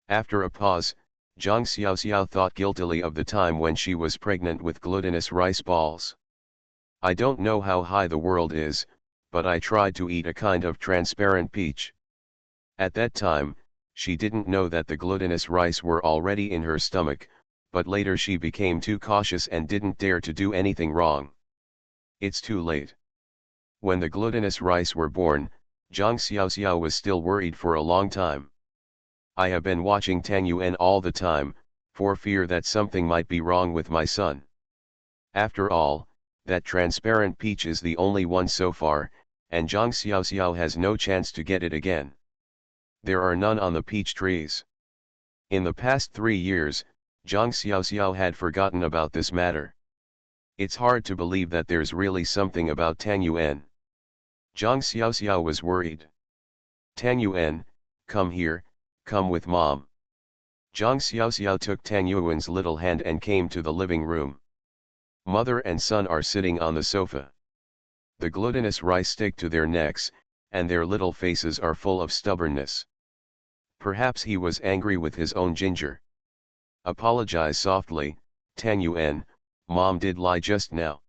After a pause, Zhang Xiaoxiao thought guiltily of the time when she was pregnant with glutinous rice balls. I don't know how high the world is, but I tried to eat a kind of transparent peach. At that time, she didn't know that the glutinous rice were already in her stomach, but later she became too cautious and didn't dare to do anything wrong. It's too late. When the glutinous rice were born, Zhang Xiaoxiao was still worried for a long time. I have been watching Tang Yuan all the time, for fear that something might be wrong with my son. After all, that transparent peach is the only one so far, and Zhang Xiaoxiao has no chance to get it again. There are none on the peach trees. In the past 3 years, Zhang Xiaoxiao had forgotten about this matter. It's hard to believe that there's really something about Tang Yuan. Zhang Xiaoxiao was worried. Tang Yuan, come here, Come with mom. Zhang Xiaoxiao took Tang Yuan's little hand and came to the living room. Mother and son are sitting on the sofa. The glutinous rice stick to their necks, and their little faces are full of stubbornness. Perhaps he was angry with his own ginger. Apologize softly, Tang Yuan, mom did lie just now.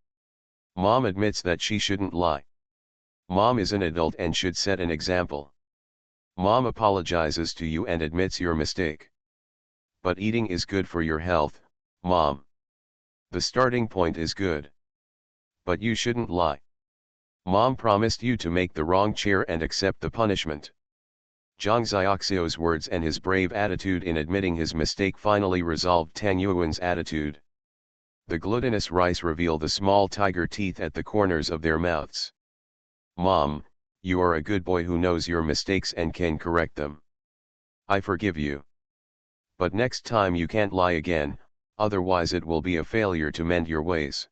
Mom admits that she shouldn't lie. Mom is an adult and should set an example. Mom apologizes to you and admits your mistake. But eating is good for your health, mom. The starting point is good. But you shouldn't lie. Mom promised you to make the wrong chair and accept the punishment. Zhang Xiaoxiao's words and his brave attitude in admitting his mistake finally resolved Tang Yuan's attitude. The glutinous rice reveal the small tiger teeth at the corners of their mouths. Mom, you are a good boy who knows your mistakes and can correct them. I forgive you. But next time you can't lie again, otherwise it will be a failure to mend your ways.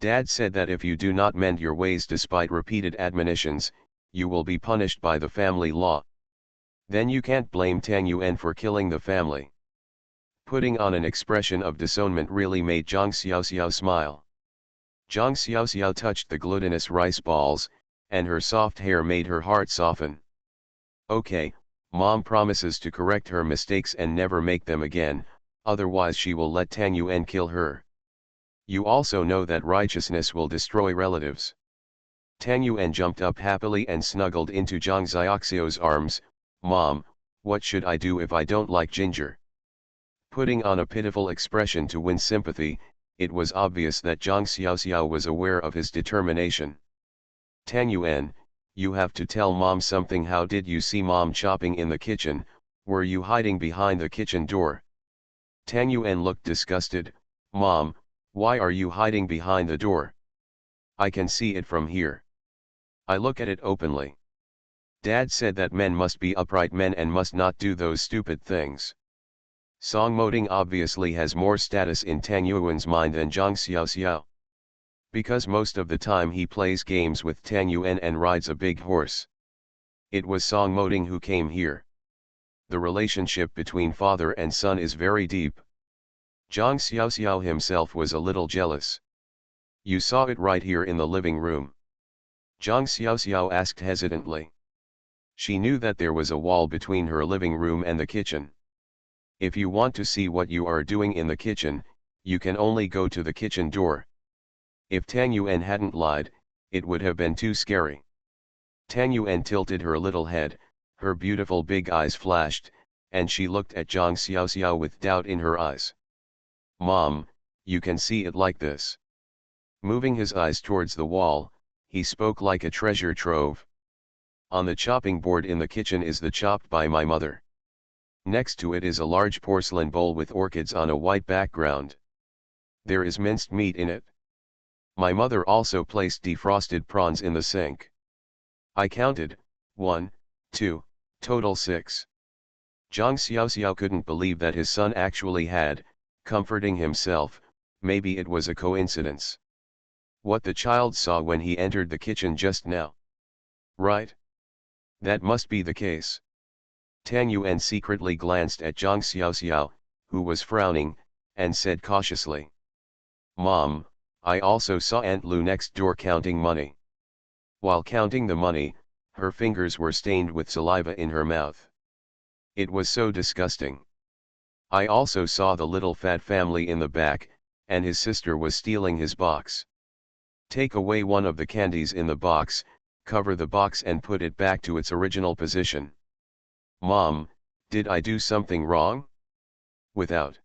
Dad said that if you do not mend your ways despite repeated admonitions, you will be punished by the family law. Then you can't blame Tang Yuan for killing the family. Putting on an expression of disownment really made Zhang Xiaoxiao smile. Zhang Xiaoxiao touched the glutinous rice balls, and her soft hair made her heart soften. Okay, mom promises to correct her mistakes and never make them again, otherwise she will let Tang Yuan kill her. You also know that righteousness will destroy relatives. Tang Yuan jumped up happily and snuggled into Zhang Xiaoxiao's arms. Mom, what should I do if I don't like ginger? Putting on a pitiful expression to win sympathy, it was obvious that Zhang Xiaoxiao was aware of his determination. Tang Yuan, you have to tell mom something. How did you see mom chopping in the kitchen? Were you hiding behind the kitchen door? Tang Yuan looked disgusted. Mom, why are you hiding behind the door? I can see it from here. I look at it openly. Dad said that men must be upright men and must not do those stupid things. Songmoting obviously has more status in Tang Yuan's mind than Zhang Xiaoxiao. Because most of the time he plays games with Tang Yuan and rides a big horse. It was Songmoting who came here. The relationship between father and son is very deep. Zhang Xiaoxiao himself was a little jealous. You saw it right here in the living room? Zhang Xiaoxiao asked hesitantly. She knew that there was a wall between her living room and the kitchen. If you want to see what you are doing in the kitchen, you can only go to the kitchen door. If Tang Yuan hadn't lied, it would have been too scary. Tang Yuan tilted her little head, her beautiful big eyes flashed, and she looked at Zhang Xiaoxiao with doubt in her eyes. Mom, you can see it like this. Moving his eyes towards the wall, he spoke like a treasure trove. On the chopping board in the kitchen is the chopped by my mother. Next to it is a large porcelain bowl with orchids on a white background. There is minced meat in it. My mother also placed defrosted prawns in the sink. I counted, 1, 2, total 6. Zhang Xiaoxiao couldn't believe that his son actually had, comforting himself, maybe it was a coincidence. What the child saw when he entered the kitchen just now. Right? That must be the case. Tang Yuan secretly glanced at Zhang Xiaoxiao, who was frowning, and said cautiously. Mom, I also saw Aunt Lu next door counting money. While counting the money, her fingers were stained with saliva in her mouth. It was so disgusting. I also saw the little fat family in the back, and his sister was stealing his box. Take away one of the candies in the box, cover the box and put it back to its original position. Mom, did I do something wrong? Without.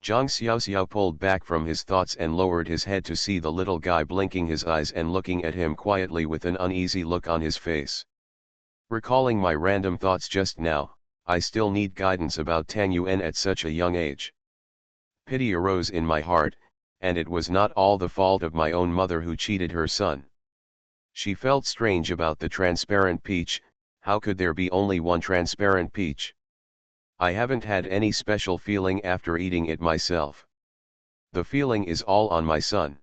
Zhang Xiaoxiao pulled back from his thoughts and lowered his head to see the little guy blinking his eyes and looking at him quietly with an uneasy look on his face. Recalling my random thoughts just now, I still need guidance about Tang Yuan at such a young age. Pity arose in my heart, and it was not all the fault of my own mother who cheated her son. She felt strange about the transparent peach. How could there be only one transparent peach? I haven't had any special feeling after eating it myself. The feeling is all on my son.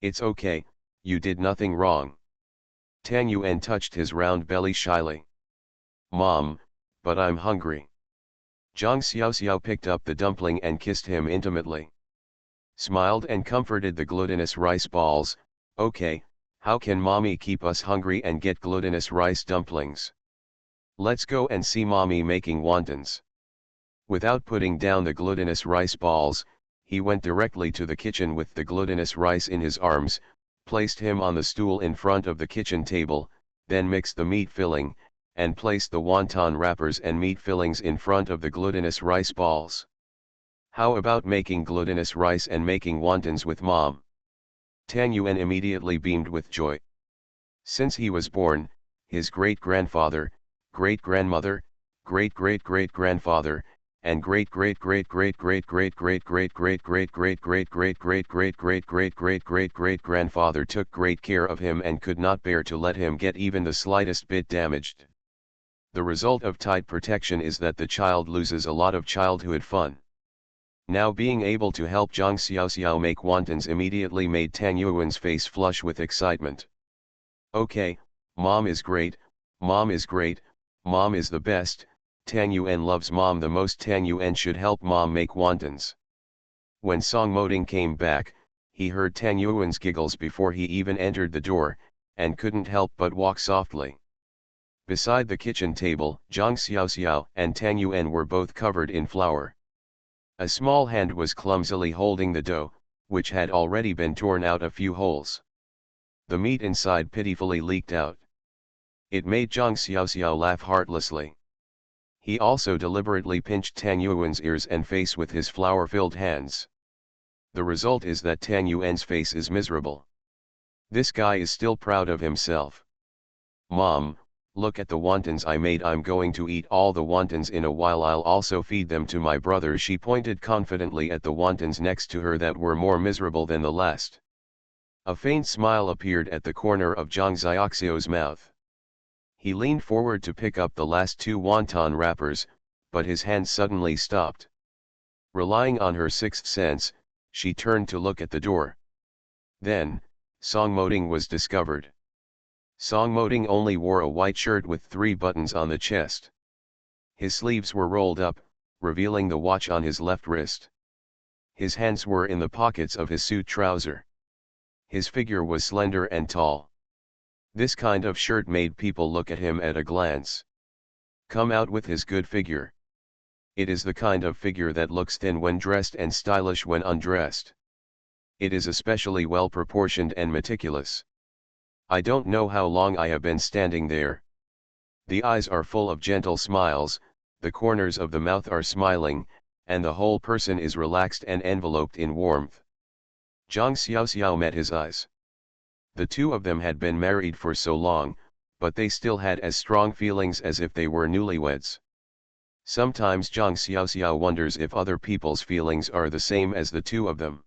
It's okay, you did nothing wrong. Tang Yuan touched his round belly shyly. Mom, but I'm hungry. Zhang Xiaoxiao picked up the dumpling and kissed him intimately. Smiled and comforted the glutinous rice balls. Okay, how can mommy keep us hungry and get glutinous rice dumplings? Let's go and see mommy making wontons. Without putting down the glutinous rice balls, he went directly to the kitchen with the glutinous rice in his arms, placed him on the stool in front of the kitchen table, then mixed the meat filling, and placed the wonton wrappers and meat fillings in front of the glutinous rice balls. How about making glutinous rice and making wontons with mom? Tang Yuan immediately beamed with joy. Since he was born, his great-grandfather, great-grandmother, great-great-great-grandfather, and great-great-great-great-great-great-great-great-great-great-great-great-great-great-great-great-great-great-great-grandfather took great care of him and could not bear to let him get even the slightest bit damaged. The result of tight protection is that the child loses a lot of childhood fun. Now being able to help Zhang Xiaoxiao make wontons immediately made Tang Yuan's face flush with excitement. Okay, mom is great, mom is great, mom is the best. Tang Yuan loves mom the most. Tang Yuan should help mom make wontons. When Song Moding came back, he heard Tang Yuan's giggles before he even entered the door, and couldn't help but walk softly. Beside the kitchen table, Zhang Xiaoxiao and Tang Yuan were both covered in flour. A small hand was clumsily holding the dough, which had already been torn out a few holes. The meat inside pitifully leaked out. It made Zhang Xiaoxiao laugh heartlessly. He also deliberately pinched Tang Yuan's ears and face with his flour-filled hands. The result is that Tang Yuan's face is miserable. This guy is still proud of himself. Mom, look at the wontons I made. I'm going to eat all the wontons in a while. I'll also feed them to my brother. She pointed confidently at the wontons next to her that were more miserable than the last. A faint smile appeared at the corner of Zhang Xiaoxiao's mouth. He leaned forward to pick up the last two wonton wrappers, but his hand suddenly stopped. Relying on her sixth sense, she turned to look at the door. Then, Song Moding was discovered. Song Moding only wore a white shirt with 3 buttons on the chest. His sleeves were rolled up, revealing the watch on his left wrist. His hands were in the pockets of his suit trouser. His figure was slender and tall. This kind of shirt made people look at him at a glance. Come out with his good figure. It is the kind of figure that looks thin when dressed and stylish when undressed. It is especially well proportioned and meticulous. I don't know how long I have been standing there. The eyes are full of gentle smiles, the corners of the mouth are smiling, and the whole person is relaxed and enveloped in warmth. Zhang Xiaoxiao met his eyes. The two of them had been married for so long, but they still had as strong feelings as if they were newlyweds. Sometimes Zhang Xiaoxiao wonders if other people's feelings are the same as the two of them.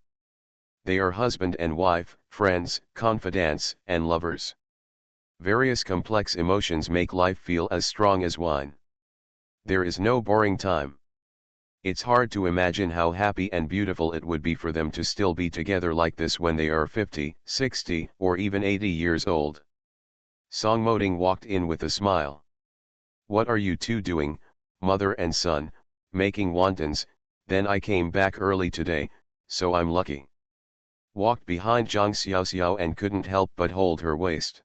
They are husband and wife, friends, confidants, and lovers. Various complex emotions make life feel as strong as wine. There is no boring time. It's hard to imagine how happy and beautiful it would be for them to still be together like this when they are 50, 60, or even 80 years old. Song Moding walked in with a smile. What are you two doing, mother and son? Making wontons. Then I came back early today, so I'm lucky. Walked behind Zhang Xiaoxiao and couldn't help but hold her waist.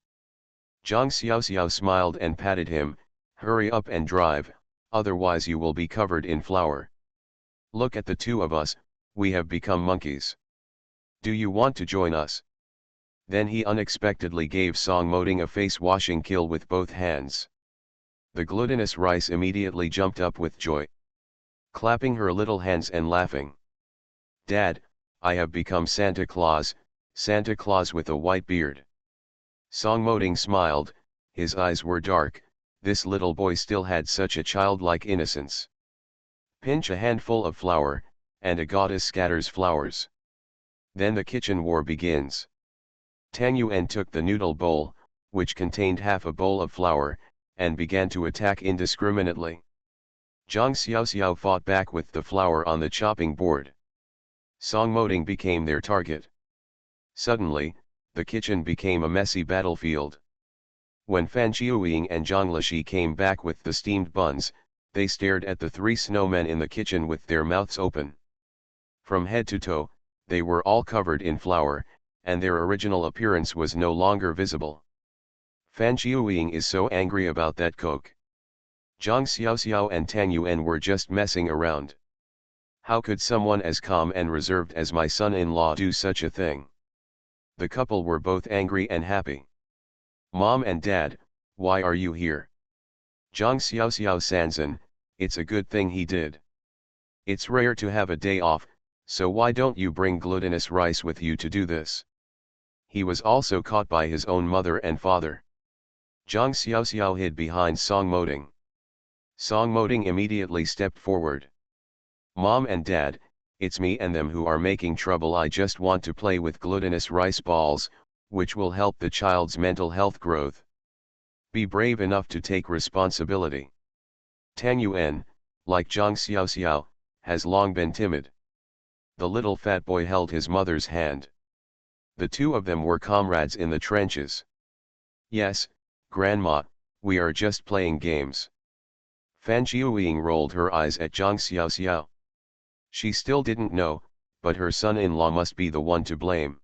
Zhang Xiaoxiao smiled and patted him. Hurry up and drive, otherwise you will be covered in flour. Look at the two of us, we have become monkeys. Do you want to join us? Then he unexpectedly gave Song Moding a face-washing kill with both hands. The glutinous rice immediately jumped up with joy, clapping her little hands and laughing. Dad, I have become Santa Claus with a white beard. Song Moding smiled, his eyes were dark, this little boy still had such a childlike innocence. Pinch a handful of flour, and a goddess scatters flowers. Then the kitchen war begins. Tang Yuan took the noodle bowl, which contained half a bowl of flour, and began to attack indiscriminately. Zhang Xiaoxiao fought back with the flour on the chopping board. Song Moding became their target. Suddenly, the kitchen became a messy battlefield. When Fan Qiuying and Zhang Lixi came back with the steamed buns, They stared at the three snowmen in the kitchen with their mouths open. From head to toe, they were all covered in flour, and their original appearance was no longer visible. Fan Qiuying is so angry about that Coke. Zhang Xiaoxiao and Tang Yuan were just messing around. How could someone as calm and reserved as my son-in-law do such a thing? The couple were both angry and happy. Mom and Dad, why are you here? Zhang Xiaoxiao Sanzan, it's a good thing he did. It's rare to have a day off, so why don't you bring glutinous rice with you to do this? He was also caught by his own mother and father. Zhang Xiaoxiao hid behind Song Moding. Song Moding immediately stepped forward. Mom and Dad, it's me and them who are making trouble. I just want to play with glutinous rice balls, which will help the child's mental health growth. Be brave enough to take responsibility. Tang Yuan, like Zhang Xiaoxiao, has long been timid. The little fat boy held his mother's hand. The two of them were comrades in the trenches. Yes, Grandma, we are just playing games. Fan Qiuying rolled her eyes at Zhang Xiaoxiao. She still didn't know, but her son-in-law must be the one to blame.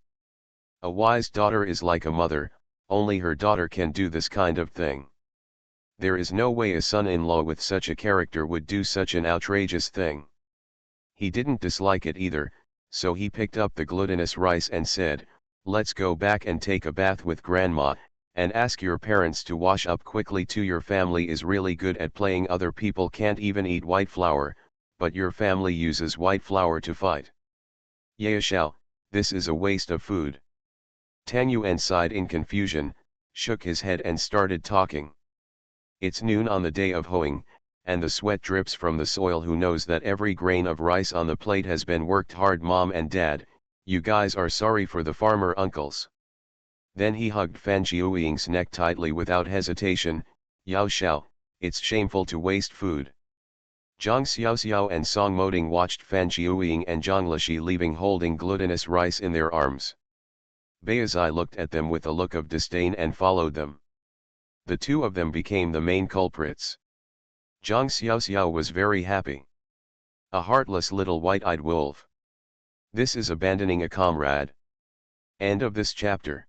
A wise daughter is like a mother, only her daughter can do this kind of thing. There is no way a son-in-law with such a character would do such an outrageous thing. He didn't dislike it either, so he picked up the glutinous rice and said, "Let's go back and take a bath with Grandma, and ask your parents to wash up quickly too. Your family is really good at playing. Other people can't even eat white flour, but your family uses white flour to fight. Yaoxiao, this is a waste of food." Tang Yuan sighed in confusion, shook his head and started talking. It's noon on the day of hoeing, and the sweat drips from the soil. Who knows that every grain of rice on the plate has been worked hard? Mom and Dad, you guys are sorry for the farmer uncles. Then he hugged Fan Qiuying's neck tightly without hesitation. Yaoxiao, it's shameful to waste food. Zhang Xiaoxiao and Song Moding watched Fan Qiuying and Zhang Lixi leaving holding glutinous rice in their arms. Beizai looked at them with a look of disdain and followed them. The two of them became the main culprits. Zhang Xiaoxiao was very happy. A heartless little white-eyed wolf. This is abandoning a comrade. End of this chapter.